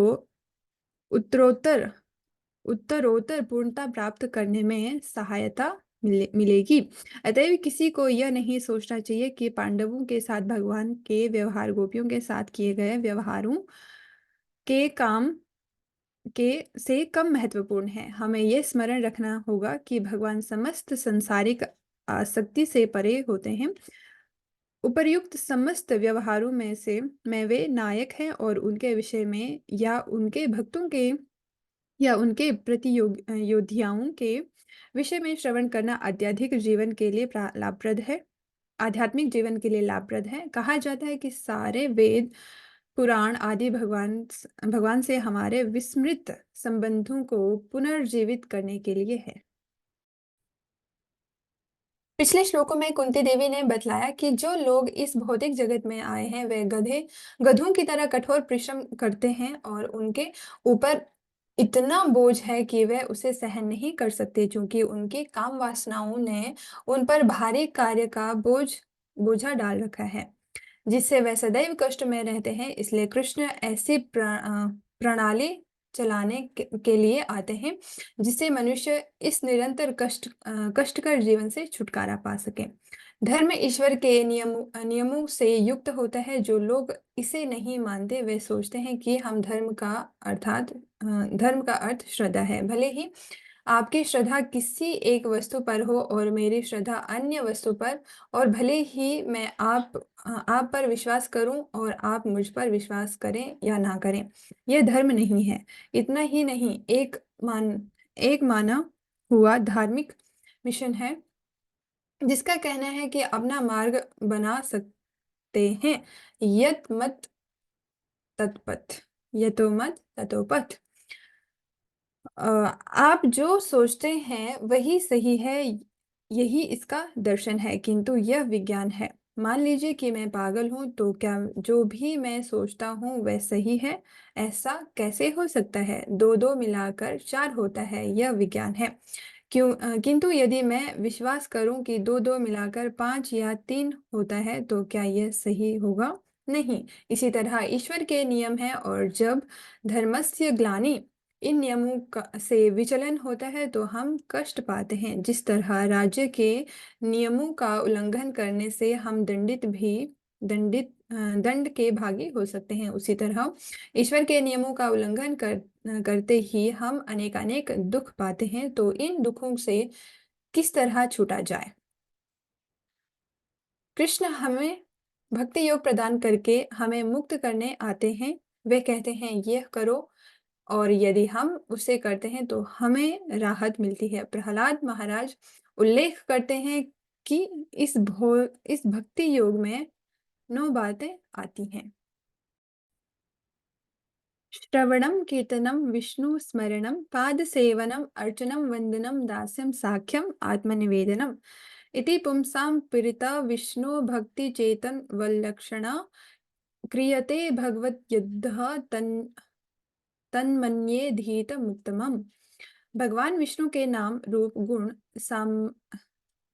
उत्तरोत्तर उत्तरोत्तर पूर्णता प्राप्त करने में सहायता मिलेगी। अतएव किसी को यह नहीं सोचना चाहिए कि पांडवों के साथ भगवान के व्यवहार गोपियों के साथ किए गए व्यवहारों के काम के से कम महत्वपूर्ण है। हमें यह स्मरण रखना होगा कि भगवान समस्त संसारिक आसक्ति से परे होते हैं। उपर्युक्त समस्त व्यवहारों में वे नायक हैं और उनके विषय में या उनके योद्धाओं के विषय में श्रवण करना अत्यधिक जीवन के लिए लाभप्रद है आध्यात्मिक जीवन के लिए लाभप्रद है। कहा जाता है कि सारे वेद पुराण आदि भगवान से हमारे विस्मृत संबंधों को पुनर्जीवित करने के लिए है। पिछले श्लोकों में कुंती देवी ने बतलाया कि जो लोग इस भौतिक जगत में आए हैं वे गधों की तरह कठोर परिश्रम करते हैं और उनके ऊपर इतना बोझ है कि वे उसे सहन नहीं कर सकते, क्योंकि उनकी काम वासनाओं ने उन पर भारी कार्य का बोझा डाल रखा है, जिससे वे सदैव कष्ट में रहते हैं। इसलिए कृष्ण ऐसी प्रणाली चलाने के लिए आते हैं जिससे मनुष्य इस निरंतर कष्टकर जीवन से छुटकारा पा सके। धर्म ईश्वर के नियमों से युक्त होता है। जो लोग इसे नहीं मानते वे सोचते हैं कि धर्म का अर्थ श्रद्धा है। भले ही आपकी श्रद्धा किसी एक वस्तु पर हो और मेरी श्रद्धा अन्य वस्तु पर, और भले ही मैं आप पर विश्वास करूं और आप मुझ पर विश्वास करें या ना करें, यह धर्म नहीं है। इतना ही नहीं, एक माना हुआ धार्मिक मिशन है जिसका कहना है कि अपना मार्ग बना सकते हैं। यत मत तत्पथ, यतो मत ततो पथ। आप जो सोचते हैं वही सही है, यही इसका दर्शन है, किंतु यह विज्ञान है। मान लीजिए कि मैं पागल हूँ, तो क्या जो भी मैं सोचता हूँ वह सही है? ऐसा कैसे हो सकता है? 2-2 मिलाकर 4 होता है, यह विज्ञान है। किंतु यदि मैं विश्वास करूँ कि 2-2 मिलाकर 5 या 3 होता है, तो क्या यह सही होगा? नहीं। इसी तरह ईश्वर के नियम हैं, और जब धर्मस्य ग्लानि इन नियमों से विचलन होता है, तो हम कष्ट पाते हैं। जिस तरह राज्य के नियमों का उल्लंघन करने से हम दंड के भागी हो सकते हैं, उसी तरह ईश्वर के नियमों का उल्लंघन करते ही हम अनेकानेक दुख पाते हैं। तो इन दुखों से किस तरह छूटा जाए? कृष्ण हमें भक्ति योग प्रदान करके हमें मुक्त करने आते हैं। वे कहते हैं यह करो, और यदि हम उसे करते हैं तो हमें राहत मिलती है। प्रहलाद महाराज उल्लेख करते हैं कि इस भक्ति योग में 9 बातें आती हैं। श्रवणं कीर्तनं विष्णु स्मरणं पादसेवनम् अर्चनं वन्दनं दास्यं साख्यम् आत्मनिवेदनम् इति पुंसां पीडिता विष्णु भक्ति चेतन वल्लक्षणा क्रियते भगवद्युद्धः तन्मन्ये धीतमुत्तमम्। भगवान विष्णु के नाम, रूप, गुण,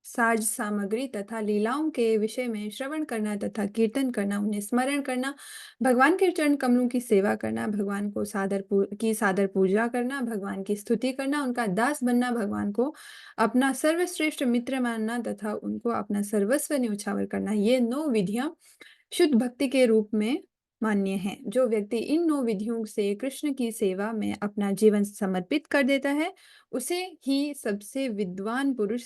साज सामग्री तथा लीलाओं के विषय में श्रवण करना तथा कीर्तन करना, उन्हें स्मरण करना, भगवान के चरण कमलों की सेवा करना, भगवान को सादर पूजा करना, भगवान की स्तुति करना, उनका दास बनना, भगवान को अपना सर्वश्रेष्ठ मित्र मानना तथा उनको अपना सर्वस्व न्यौछावर करना, ये 9 विधियां शुद्ध भक्ति के रूप में मान्य है। जो व्यक्ति इन 9 विधियों से कृष्ण की सेवा में अपना जीवन समर्पित कर देता है, उसे ही सबसे विद्वान पुरुष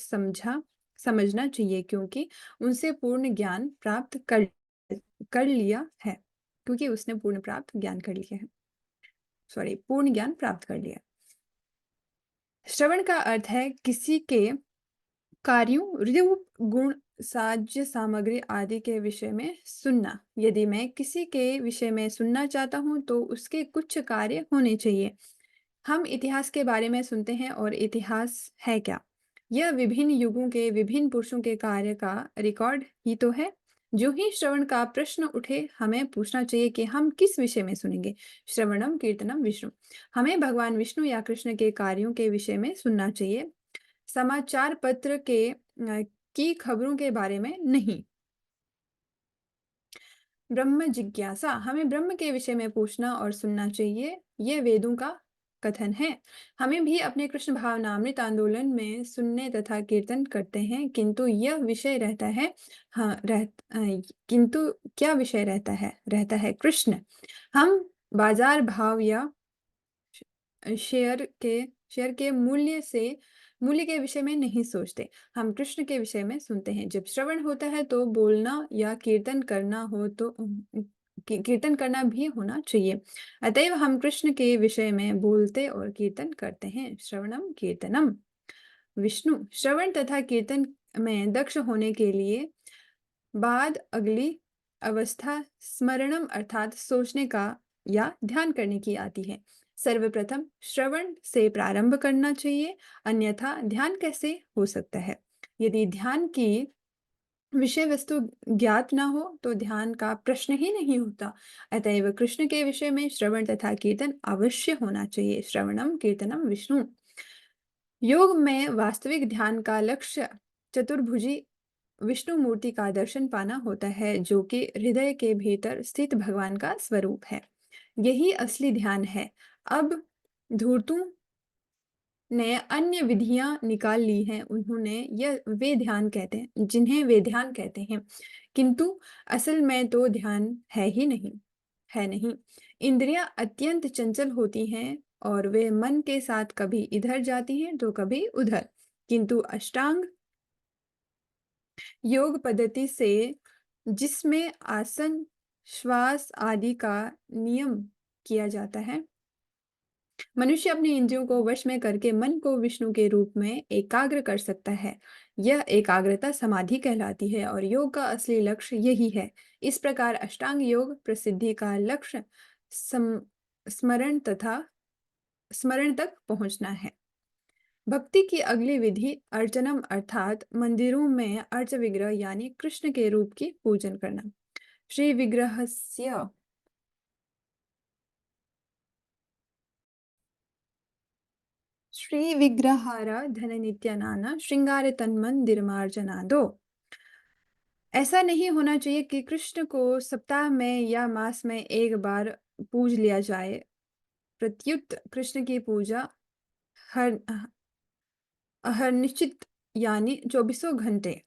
समझना चाहिए, क्योंकि उनसे पूर्ण ज्ञान प्राप्त कर लिया है क्योंकि उसने पूर्ण ज्ञान प्राप्त कर लिया। श्रवण का अर्थ है किसी के कार्यों, रूप, गुण, साज्य सामग्री आदि के विषय में सुनना। यदि मैं किसी के विषय में सुनना चाहता हूँ, तो उसके कुछ कार्य होने चाहिए। हम इतिहास के बारे में सुनते हैं, और इतिहास है क्या? यह विभिन्न युगों के विभिन्न पुरुषों के कार्य का रिकॉर्ड ही तो है। जो ही श्रवण का प्रश्न उठे, हमें पूछना चाहिए कि हम किस विषय में सुनेंगे। श्रवणम कीर्तनम विष्णु। हमें भगवान विष्णु या कृष्ण के कार्यों के विषय में सुनना चाहिए, समाचार पत्र की खबरों के बारे में नहीं। ब्रह्म जिज्ञासा, हमें ब्रह्म के विषय में पूछना और सुनना चाहिए। ये वेदों का कथन है। हमें भी अपने कृष्ण भावनामृत आंदोलन में सुनने तथा कीर्तन करते हैं, किंतु यह विषय रहता है। हाँ रह किंतु क्या विषय रहता है कृष्ण। हम बाजार भाव या शेयर के मूल्य के विषय में नहीं सोचते। हम कृष्ण के विषय में सुनते हैं। जब श्रवण होता है, तो बोलना या कीर्तन करना हो तो कीर्तन करना भी होना चाहिए। अतएव हम कृष्ण के विषय में बोलते और कीर्तन करते हैं। श्रवणम कीर्तनम विष्णु। श्रवण तथा कीर्तन में दक्ष होने के लिए बाद अगली अवस्था स्मरणम अर्थात सोचने का या ध्यान करने की आती है। सर्वप्रथम श्रवण से प्रारंभ करना चाहिए, अन्यथा ध्यान कैसे हो सकता है? यदि ध्यान की विषय वस्तु ज्ञात ना हो, तो ध्यान का प्रश्न ही नहीं होता। अतएव कृष्ण के विषय में श्रवण तथा कीर्तन अवश्य होना चाहिए। श्रवणम कीर्तनम विष्णु। योग में वास्तविक ध्यान का लक्ष्य चतुर्भुजी विष्णु मूर्ति का दर्शन पाना होता है, जो कि हृदय के भीतर स्थित भगवान का स्वरूप है। यही असली ध्यान है। अब धूर्तों ने अन्य विधियां निकाल ली हैं, जिन्हें वे ध्यान कहते हैं, किंतु असल में तो ध्यान है नहीं। इंद्रियां अत्यंत चंचल होती हैं, और वे मन के साथ कभी इधर जाती हैं तो कभी उधर। किंतु अष्टांग योग पद्धति से, जिसमें आसन, श्वास आदि का नियम किया जाता है, मनुष्य अपने इंद्रियों को वश में करके मन को विष्णु के रूप में एकाग्र कर सकता है। यह एकाग्रता समाधि कहलाती है, और योग का असली लक्ष्य यही है। इस प्रकार अष्टांग योग प्रसिद्धि का लक्ष्य स्मरण तक पहुंचना है। भक्ति की अगली विधि अर्चनम अर्थात मंदिरों में अर्च विग्रह यानी कृष्ण के रूप की पूजन करना। श्री विग्रहस्य श्री विग्रहाराधन नित्यानाना श्रृंगार तन्मंदिरमार्जनादो। ऐसा नहीं होना चाहिए कि कृष्ण को सप्ताह में या मास में एक बार पूज लिया जाए। प्रत्युत कृष्ण की पूजा हर हर निश्चित यानी चौबीसों घंटे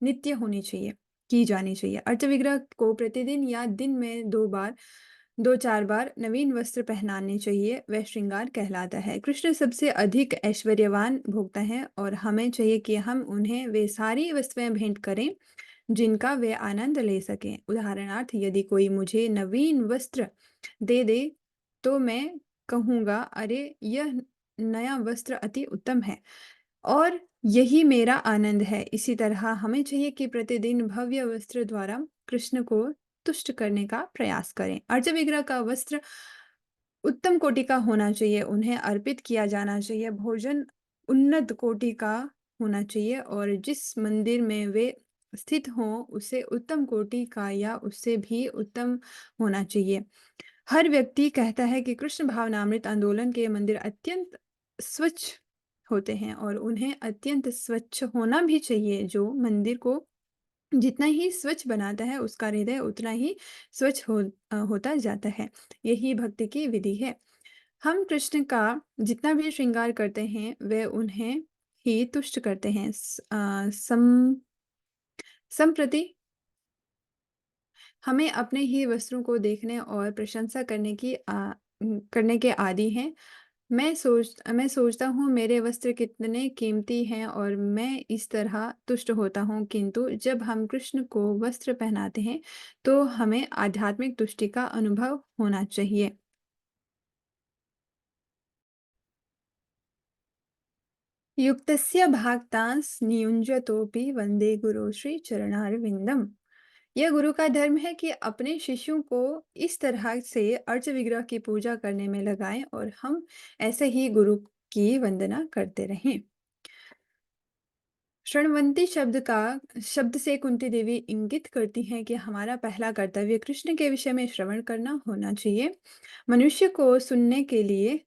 नित्य होनी चाहिए, की जानी चाहिए। अर्धविग्रह को प्रतिदिन या दिन में 2 बार, 2-4 बार नवीन वस्त्र पहनाने चाहिए। वह श्रृंगार कहलाता है। कृष्ण सबसे अधिक ऐश्वर्यवान भोगता है और हमें चाहिए कि हम उन्हें वे सारी वस्तुएं भेंट करें जिनका वे आनंद ले सकें। उदाहरणार्थ, यदि कोई मुझे नवीन वस्त्र दे दे तो मैं कहूँगा, अरे यह नया वस्त्र अति उत्तम है और यही मेरा आनंद है। इसी तरह हमें चाहिए कि प्रतिदिन भव्य वस्त्र द्वारा कृष्ण को तुष्ट करने का प्रयास करें। अर्ज विग्रह का वस्त्र उत्तम कोटि का होना चाहिए। उन्हें अर्पित किया जाना चाहिए। भोजन उन्नत कोटि का होना चाहिए और जिस मंदिर में वे स्थित हों उसे उत्तम कोटि का या उससे भी उत्तम होना चाहिए। हर व्यक्ति कहता है कि कृष्ण भावनामृत आंदोलन के मंदिर अत्यंत स्वच्छ होते हैं और उन्हें अत्यंत स्वच्छ होना भी चाहिए। जो मंदिर को जितना ही स्वच्छ बनाता है उसका हृदय उतना ही स्वच्छ होता जाता है। यही भक्ति की विधि है। हम कृष्ण का जितना भी श्रृंगार करते हैं वे उन्हें ही तुष्ट करते हैं। संप्रति हमें अपने ही वस्त्रों को देखने और प्रशंसा करने के आदी हैं। मैं सोचता हूँ मेरे वस्त्र कितने कीमती हैं और मैं इस तरह तुष्ट होता हूँ। किंतु जब हम कृष्ण को वस्त्र पहनाते हैं तो हमें आध्यात्मिक तुष्टि का अनुभव होना चाहिए। युक्तस्य भाक्तांस नियुंजतोपि वंदे गुरु श्री चरणारविंदम। यह गुरु का धर्म है कि अपने शिष्यों को इस तरह से अर्च विग्रह की पूजा करने में लगाएं और हम ऐसे ही गुरु की वंदना करते रहें। शृण्वन्ति शब्द से कुंती देवी इंगित करती हैं कि हमारा पहला कर्तव्य कृष्ण के विषय में श्रवण करना होना चाहिए। मनुष्य को सुनने के लिए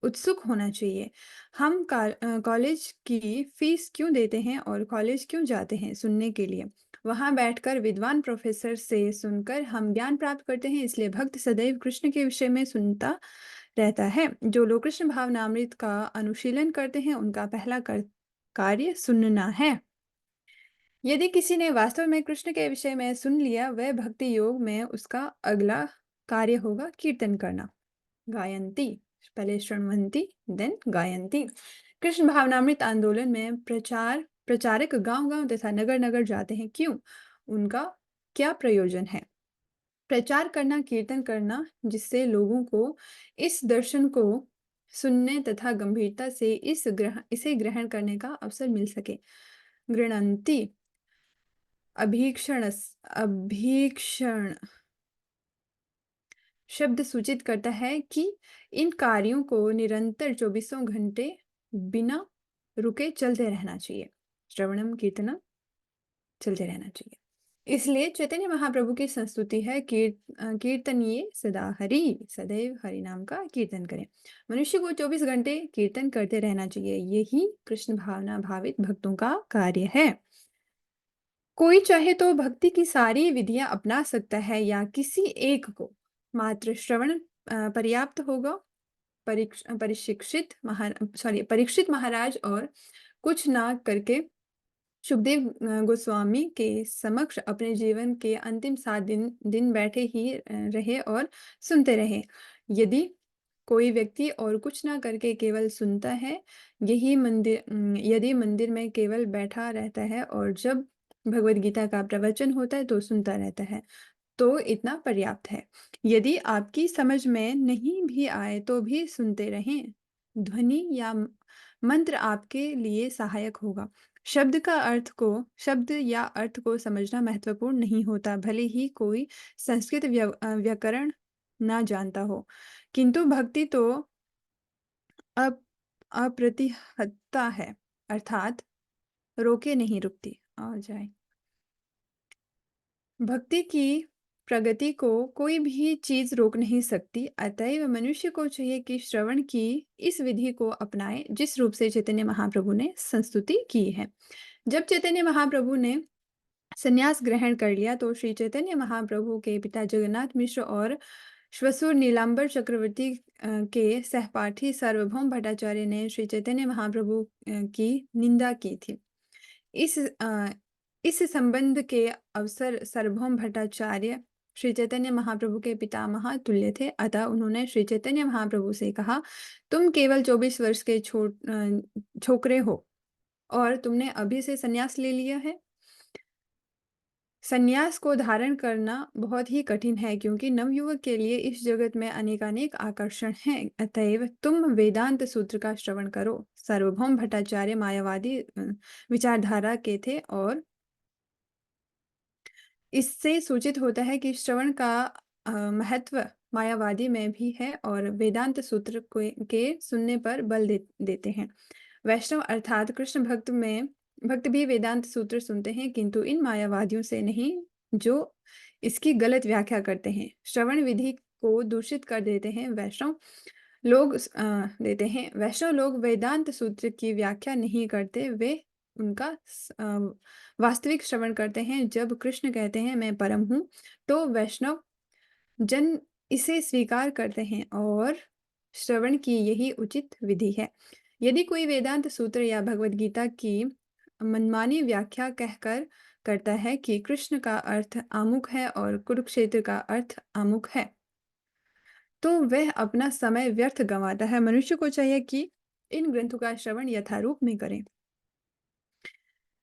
उत्सुक होना चाहिए। हम कॉलेज की फीस क्यों देते हैं और कॉलेज क्यों जाते हैं? सुनने के लिए। वहां बैठकर विद्वान प्रोफेसर से सुनकर हम ज्ञान प्राप्त करते हैं। इसलिए भक्त सदैव कृष्ण के विषय में सुनता रहता है। जो लोग कृष्ण भावनामृत का अनुशीलन करते हैं उनका पहला कार्य सुनना है। यदि किसी ने वास्तव में कृष्ण के विषय में सुन लिया, वह भक्ति योग में उसका अगला कार्य होगा कीर्तन करना। गायंती, पहले शृण्वन्ति देन गायंती। कृष्ण भावनामृत आंदोलन में प्रचारक गांव-गांव तथा नगर-नगर जाते हैं। क्यों? उनका क्या प्रयोजन है? प्रचार करना, कीर्तन करना, जिससे लोगों को इस दर्शन को सुनने तथा गंभीरता से इसे ग्रहण करने का अवसर मिल सके। गृणन्ति, अभीक्षण शब्द सूचित करता है कि इन कार्यों को निरंतर चौबीसों घंटे बिना रुके चलते रहना चाहिए। श्रवणम कीर्तनम चलते रहना चाहिए। इसलिए चैतन्य महाप्रभु की संस्तुति है, कीर्तनिए सदा हरि, सदैव हरि नाम का कीर्तन करें। मनुष्य को 24 घंटे कीर्तन करते रहना चाहिए। यही कृष्ण भावना भावित भक्तों का कार्य है। कोई चाहे तो भक्ति की सारी विधियां अपना सकता है या किसी एक को मात्र श्रवण पर्याप्त होगा। परीक्षित महाराज और कुछ ना करके सुखदेव गोस्वामी के समक्ष अपने जीवन के अंतिम 7 दिन बैठे ही रहे और सुनते रहे। यदि कोई व्यक्ति और कुछ ना करके केवल सुनता है, यदि मंदिर में केवल बैठा रहता है और जब भगवत गीता का प्रवचन होता है तो सुनता रहता है, तो इतना पर्याप्त है। यदि आपकी समझ में नहीं भी आए तो भी सुनते रहें। ध्वनि या मंत्र आपके लिए सहायक होगा। शब्द या अर्थ को समझना महत्वपूर्ण नहीं होता, भले ही कोई संस्कृत व्याकरण ना जानता हो। किंतु भक्ति तो अप्रतिहतता है, अर्थात रोके नहीं रुकती। आ जाए भक्ति की प्रगति को कोई भी चीज रोक नहीं सकती, अतएव मनुष्य को चाहिए कि श्रवण की इस विधि को अपनाए जिस रूप से चैतन्य महाप्रभु ने संस्तुति की है। जब चैतन्य महाप्रभु ने संन्यास ग्रहण कर लिया तो श्री चैतन्य महाप्रभु के पिता जगन्नाथ मिश्र और श्वशुर नीलांबर चक्रवर्ती के सहपाठी सार्वभौम भट्टाचार्य ने श्री चैतन्य महाप्रभु की निंदा की थी। इस इस संबंध के अवसर सार्वभौम भट्टाचार्य श्री चैतन्य महाप्रभु के पितामह तुल्य थे, अतः उन्होंने श्री चैतन्य महाप्रभु से कहा, तुम केवल 24 वर्ष के छोकरे हो और तुमने अभी से संन्यास ले लिया है। संन्यास को धारण करना बहुत ही कठिन है क्योंकि नवयुवक के लिए इस जगत में अनेकानेक आकर्षण हैं, अतएव तुम वेदांत सूत्र का श्रवण करो। सार्वभौम भट्टाचार्य मायावादी विचारधारा के थे और इससे सूचित होता है कि श्रवण का महत्व मायावादी में भी है और वेदांत सूत्र के सुनने पर बल देते हैं। वैष्णव अर्थात कृष्ण भक्त भी वेदांत सूत्र सुनते हैं, किंतु इन मायावादियों से नहीं जो इसकी गलत व्याख्या करते हैं, श्रवण विधि को दूषित कर देते हैं। वैष्णव लोग वेदांत सूत्र की व्याख्या नहीं करते, वे उनका वास्तविक श्रवण करते हैं। जब कृष्ण कहते हैं मैं परम हूँ, तो वैष्णव जन इसे स्वीकार करते हैं और श्रवण की यही उचित विधि है। यदि कोई वेदांत सूत्र या भगवत गीता की मनमानी व्याख्या कहकर करता है कि कृष्ण का अर्थ आमुख है और कुरुक्षेत्र का अर्थ आमुख है, तो वह अपना समय व्यर्थ गंवाता है। मनुष्य को चाहिए कि इन ग्रंथों का श्रवण यथारूप में करें।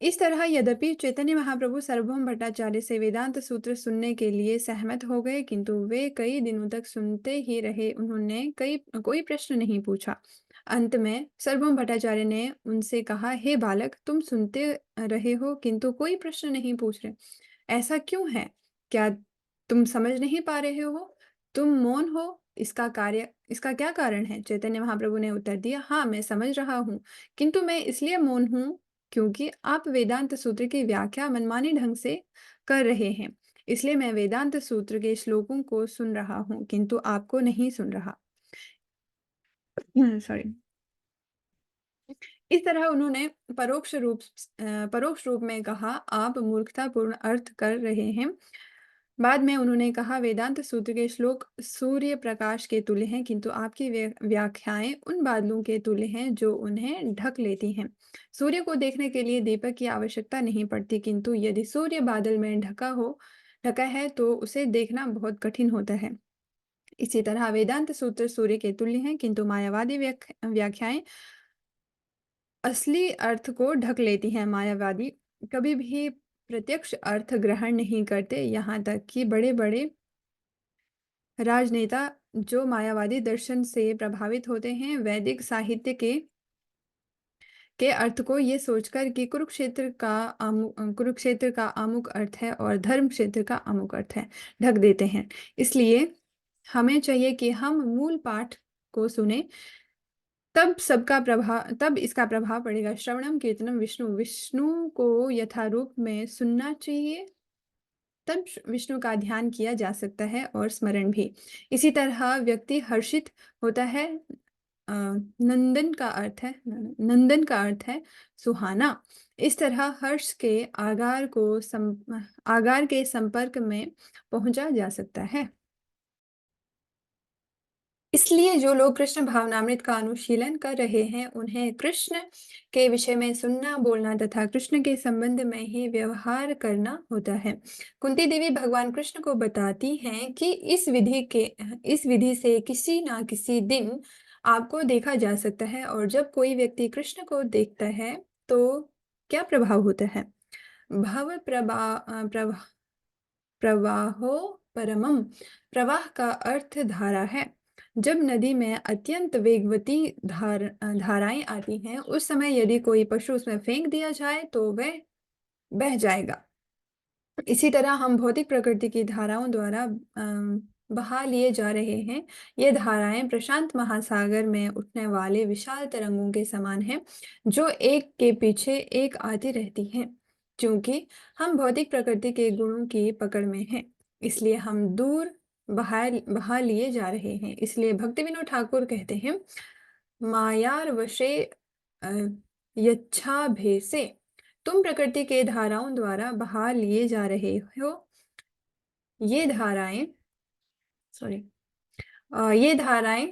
इस तरह यद्यपि चैतन्य महाप्रभु सार्वभौम भट्टाचार्य से वेदांत सूत्र सुनने के लिए सहमत हो गए, किंतु वे कई दिनों तक सुनते ही रहे। उन्होंने कोई प्रश्न नहीं पूछा। अंत में सार्वभौम भट्टाचार्य ने उनसे कहा, हे बालक, तुम सुनते रहे हो किंतु कोई प्रश्न नहीं पूछ रहे, ऐसा क्यों है? क्या तुम समझ नहीं पा रहे हो? तुम मौन हो, इसका क्या कारण है? चैतन्य महाप्रभु ने उत्तर दिया, हाँ, मैं समझ रहा हूँ, किंतु मैं इसलिए मौन हूँ क्योंकि आप वेदांत सूत्र की व्याख्या मनमाने ढंग से कर रहे हैं। इसलिए मैं वेदांत सूत्र के श्लोकों को सुन रहा हूँ, किंतु आपको नहीं सुन रहा। सॉरी। इस तरह उन्होंने परोक्ष रूप में कहा, आप मूर्खतापूर्ण अर्थ कर रहे हैं। बाद में उन्होंने कहा, वेदांत सूत्र के श्लोक सूर्य प्रकाश के तुल्य हैं, किंतु आपकी व्याख्याएं उन बादलों के तुल्य हैं जो उन्हें ढक लेती हैं। सूर्य को देखने के लिए दीपक की आवश्यकता नहीं पड़ती, किंतु यदि सूर्य बादल में ढका है तो उसे देखना बहुत कठिन होता है। इसी तरह वेदांत सूत्र सूर्य के तुल्य हैं, किंतु मायावादी व्याख्याएं असली अर्थ को ढक लेती हैं। मायावादी कभी भी प्रत्यक्ष अर्थ ग्रहण नहीं करते, यहाँ तक कि बड़े बड़े राजनेता जो मायावादी दर्शन से प्रभावित होते हैं, वैदिक साहित्य के अर्थ को ये सोचकर कि कुरुक्षेत्र का अमुक अर्थ है और धर्म क्षेत्र का अमुक अर्थ है, ढक देते हैं। इसलिए हमें चाहिए कि हम मूल पाठ को सुने, तब इसका प्रभाव पड़ेगा। श्रवणम कीर्तनम विष्णु को यथारूप में सुनना चाहिए, तब विष्णु का ध्यान किया जा सकता है और स्मरण भी। इसी तरह व्यक्ति हर्षित होता है। नंदन का अर्थ है सुहाना। इस तरह हर्ष के आगार के संपर्क में पहुंचा जा सकता है। इसलिए जो लोग कृष्ण भावनामृत का अनुशीलन कर रहे हैं, उन्हें कृष्ण के विषय में सुनना, बोलना तथा कृष्ण के संबंध में ही व्यवहार करना होता है। कुंती देवी भगवान कृष्ण को बताती हैं कि इस विधि से किसी ना किसी दिन आपको देखा जा सकता है, और जब कोई व्यक्ति कृष्ण को देखता है तो क्या प्रभाव होता है? भव प्रवाहो परमम। प्रवाह का अर्थ धारा है। जब नदी में अत्यंत वेगवती धाराएं आती हैं, उस समय यदि कोई पशु उसमें फेंक दिया जाए तो वह बह जाएगा। इसी तरह हम भौतिक प्रकृति की धाराओं द्वारा बहा लिए जा रहे हैं। ये धाराएं प्रशांत महासागर में उठने वाले विशाल तरंगों के समान हैं, जो एक के पीछे एक आती रहती हैं। क्योंकि हम भौतिक प्रकृति के गुणों की पकड़ में हैं, इसलिए हम दूर बहा बहा लिए जा रहे हैं। इसलिए भक्ति विनोद ठाकुर कहते हैं, मायार वशे अ, यच्छाभेसे, तुम प्रकृति के धाराओं द्वारा बहा लिए जा रहे हो। ये धाराएं सॉरी ये धाराएं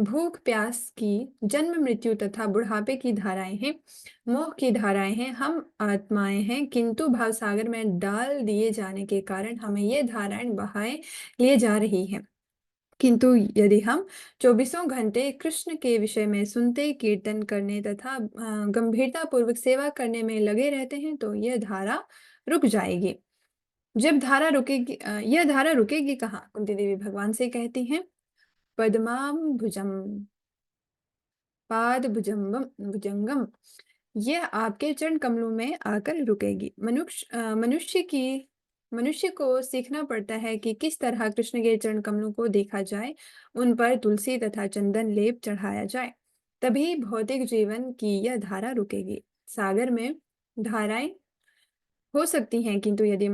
भूख प्यास की, जन्म मृत्यु तथा बुढ़ापे की धाराएं हैं, मोह की धाराएं हैं। हम आत्माएं हैं, किंतु भावसागर में डाल दिए जाने के कारण हमें ये धाराएं बहाए लिए जा रही हैं। किंतु यदि हम चौबीसों घंटे कृष्ण के विषय में सुनते, कीर्तन करने तथा गंभीरता पूर्वक सेवा करने में लगे रहते हैं, तो यह धारा रुक जाएगी। जब धारा रुकेगी, यह धारा रुकेगी कहाँ? कुंती देवी भगवान से कहती हैं, पद्माम्बुजम पाद भुजंगम भुजंगम, यह आपके चरण कमलों में आकर रुकेगी। मनुष्य को सीखना पड़ता है कि किस तरह कृष्ण के चरण कमलों को देखा जाए, उन पर तुलसी तथा चंदन लेप चढ़ाया जाए, तभी भौतिक जीवन की यह धारा रुकेगी। सागर में धाराएं हो सकती हैं, किंतु यदि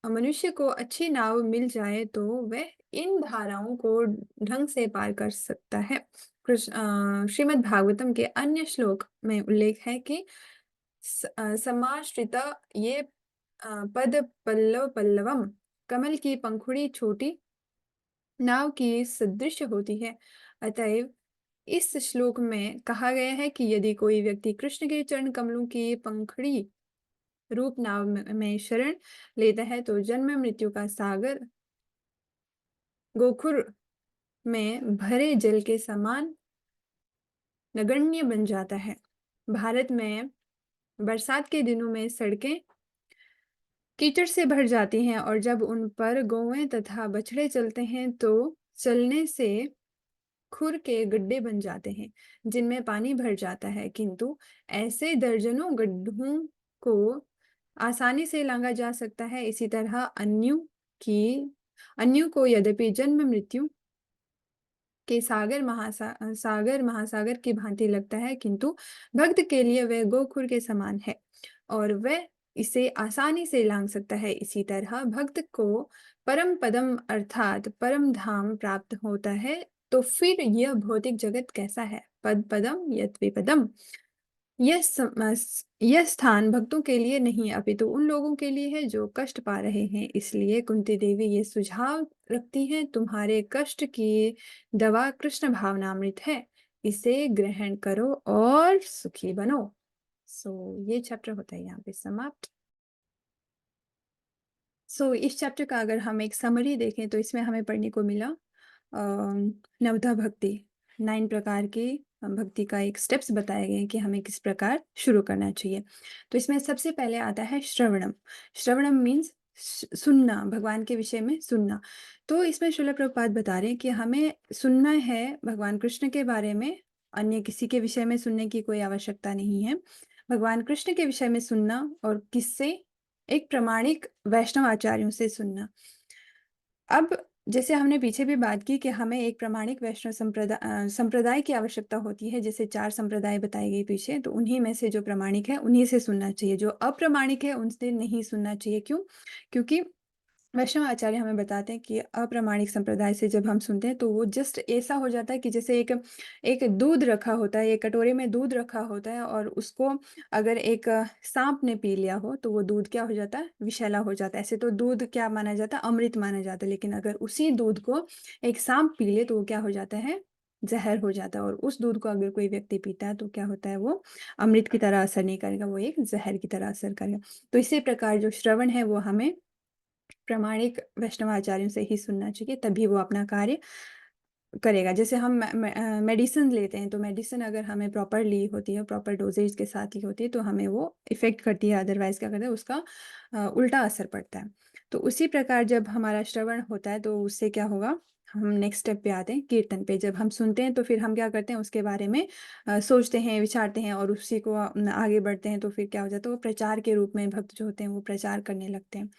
मनुष्य को अच्छी नाव मिल जाए तो वह इन धाराओं को ढंग से पार कर सकता है। श्रीमद् भागवतम के अन्य श्लोक में उल्लेख है कि समाश्रिता ये पद पल्लव पल्लवम, कमल की पंखुड़ी छोटी नाव की सदृश होती है। अतएव इस श्लोक में कहा गया है कि यदि कोई व्यक्ति कृष्ण के चरण कमलों की पंखुड़ी रूप नाव में शरण लेता है, तो जन्म मृत्यु का सागर गोखुर में भरे जल के समान नगण्य बन जाता है। भारत में बरसात के दिनों में सड़कें कीचड़ से भर जाती हैं, और जब उन पर गौएं तथा बछड़े चलते हैं तो चलने से खुर के गड्ढे बन जाते हैं, जिनमें पानी भर जाता है। किंतु ऐसे दर्जनों गड्ढों को आसानी से लांघा जा सकता है। इसी तरह अन्यों को यद्यपि जन्म मृत्यु के सागर महासागर की भांति लगता है, किंतु भक्त के लिए वह गोखुर के समान है और वह इसे आसानी से लांघ सकता है। इसी तरह भक्त को परम पदम अर्थात परम धाम प्राप्त होता है। तो फिर यह भौतिक जगत कैसा है? पद पदम यत् विपदम, यह स्थान भक्तों के लिए नहीं, अपितु उन लोगों के लिए है जो कष्ट पा रहे हैं। इसलिए कुंती देवी ये सुझाव रखती हैं, तुम्हारे कष्ट की दवा कृष्ण भावनामृत है, इसे ग्रहण करो और सुखी बनो। ये चैप्टर होता है यहाँ पे समाप्त। इस चैप्टर का अगर हम एक समरी देखें तो इसमें हमें पढ़ने को मिला नवधा भक्ति, 9 प्रकार की भक्ति का एक स्टेप्स बताए गए हैं कि हमें किस प्रकार शुरू करना चाहिए। तो इसमें सबसे पहले आता है श्रवणम। श्रवणम मीन्स सुनना, भगवान के विषय में सुनना। तो इसमें श्रील प्रभुपाद बता रहे हैं कि हमें सुनना है भगवान कृष्ण के बारे में, अन्य किसी के विषय में सुनने की कोई आवश्यकता नहीं है। भगवान कृष्ण के विषय में सुनना, और किससे? एक प्रामाणिक वैष्णव आचार्यों से सुनना। अब जैसे हमने पीछे भी बात की कि हमें एक प्रामाणिक वैष्णव संप्रदाय की आवश्यकता होती है। जैसे 4 संप्रदाय बताए गए पीछे, तो उन्हीं में से जो प्रामाणिक है उन्हीं से सुनना चाहिए, जो अप्रामाणिक है उनसे नहीं सुनना चाहिए। क्यों? क्योंकि वैष्णव आचार्य हमें बताते हैं कि अप्रामाणिक संप्रदाय से जब हम सुनते हैं तो वो जस्ट ऐसा हो जाता है कि जैसे एक एक दूध रखा होता है, एक कटोरे में दूध रखा होता है, और उसको अगर एक सांप ने पी लिया हो तो वो दूध क्या हो जाता है? विषैला हो जाता है। ऐसे तो दूध क्या माना जाता है? अमृत माना जाता है। लेकिन अगर उसी दूध को एक सांप पी ले तो वो क्या हो जाता है? जहर हो जाता है। और उस दूध को अगर कोई व्यक्ति पीता है तो क्या होता है? वो अमृत की तरह असर नहीं करेगा, वो एक जहर की तरह असर करेगा। तो इसी प्रकार जो श्रवण है वो हमें प्रामाणिक वैष्णवाचार्यों से ही सुनना चाहिए, तभी वो अपना कार्य करेगा। जैसे हम मेडिसिन लेते हैं, तो मेडिसिन अगर हमें प्रॉपर ली होती है, प्रॉपर डोजेज के साथ ही होती है, तो हमें वो इफेक्ट करती है। अदरवाइज क्या करता है? उसका उल्टा असर पड़ता है। तो उसी प्रकार जब हमारा श्रवण होता है तो उससे क्या होगा? हम नेक्स्ट स्टेप पे आते हैं, कीर्तन पे। जब हम सुनते हैं तो फिर हम क्या करते हैं? उसके बारे में सोचते हैं, विचारते हैं, और उसी को आगे बढ़ते हैं। तो फिर क्या हो जाता है? वो प्रचार के रूप में भक्त जो होते हैं वो प्रचार करने लगते हैं।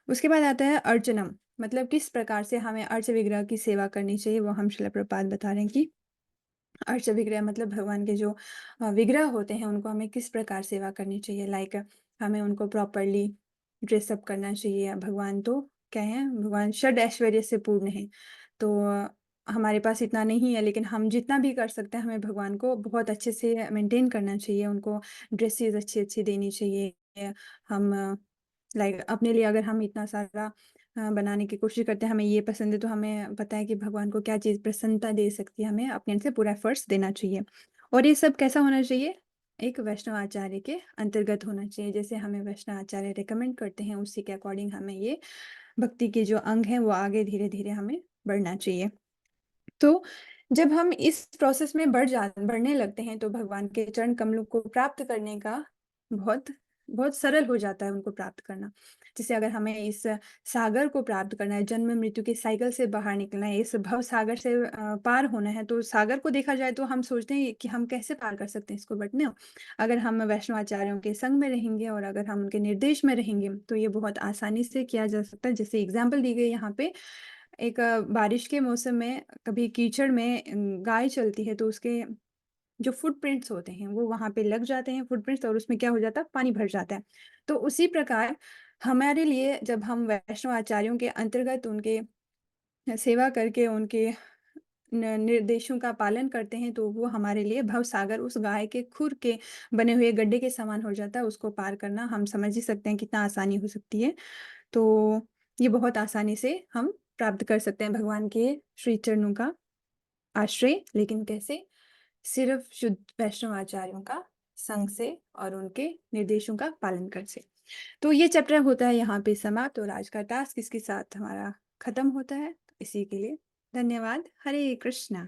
उसके बाद आता है अर्चनम। मतलब किस प्रकार से हमें अर्च विग्रह की सेवा करनी चाहिए, वो हम शिला प्रभुपाद बता रहे हैं कि अर्च विग्रह मतलब भगवान के जो विग्रह होते हैं, उनको हमें किस प्रकार सेवा करनी चाहिए। लाइक हमें उनको प्रॉपरली ड्रेसअप करना चाहिए। भगवान तो क्या है, भगवान षड ऐश्वर्य से पूर्ण है। तो हमारे पास इतना नहीं है, लेकिन हम जितना भी कर सकते हैं, हमें भगवान को बहुत अच्छे से मेंटेन करना चाहिए। उनको ड्रेसेस अच्छी-अच्छी देनी चाहिए। हम लाइक अपने लिए अगर हम इतना सारा बनाने की कोशिश करते हैं, हमें ये पसंद है, तो हमें पता है कि भगवान को क्या चीज़ प्रसन्नता दे सकती है, हमें अपने से पूरा एफर्ट्स देना चाहिए। और ये सब कैसा होना चाहिए? एक वैष्णव आचार्य के अंतर्गत होना चाहिए। जैसे हमें वैष्णव आचार्य रिकमेंड करते हैं, उसी के अकॉर्डिंग हमें ये भक्ति के जो अंग हैं, वो आगे धीरे-धीरे हमें बढ़ना चाहिए। तो जब हम इस प्रोसेस में बढ़ने लगते हैं, तो भगवान के चरण कमलों को प्राप्त करने का बहुत बहुत सरल हो जाता है उनको प्राप्त करना। जैसे अगर हमें इस सागर को प्राप्त करना है, जन्म मृत्यु के साइकिल से बाहर निकलना है, इस भव सागर से पार होना है, तो सागर को देखा जाए तो हम सोचते हैं कि हम कैसे पार कर सकते हैं इसको, बट ना, अगर हम वैष्णव आचार्यों के संग में रहेंगे और अगर हम उनके निर्देश में रहेंगे, तो ये बहुत आसानी से किया जा सकता है। जैसे एग्ज़ाम्पल दी गई यहाँ पे, एक बारिश के मौसम में कभी कीचड़ में गाय चलती है, तो उसके जो फुटप्रिंट्स होते हैं, वो वहाँ पे लग जाते हैं फुटप्रिंट्स, और उसमें क्या हो जाता है, पानी भर जाता है। तो उसी प्रकार हमारे लिए जब हम वैष्णव आचार्यों के अंतर्गत उनके सेवा करके उनके निर्देशों का पालन करते हैं, तो वो हमारे लिए भवसागर उस गाय के खुर के बने हुए गड्ढे के समान हो जाता है। उसको पार करना हम समझ ही सकते हैं कितना आसानी हो सकती है। तो ये बहुत आसानी से हम प्राप्त कर सकते हैं भगवान के श्री चरणों का आश्रय, लेकिन कैसे? सिर्फ शुद्ध वैष्णव आचार्यों का संग से और उनके निर्देशों का पालन कर से। तो ये चैप्टर होता है यहाँ पे समाप्त, और आज का टास्क इसके साथ हमारा खत्म होता है। इसी के लिए धन्यवाद। हरे कृष्णा।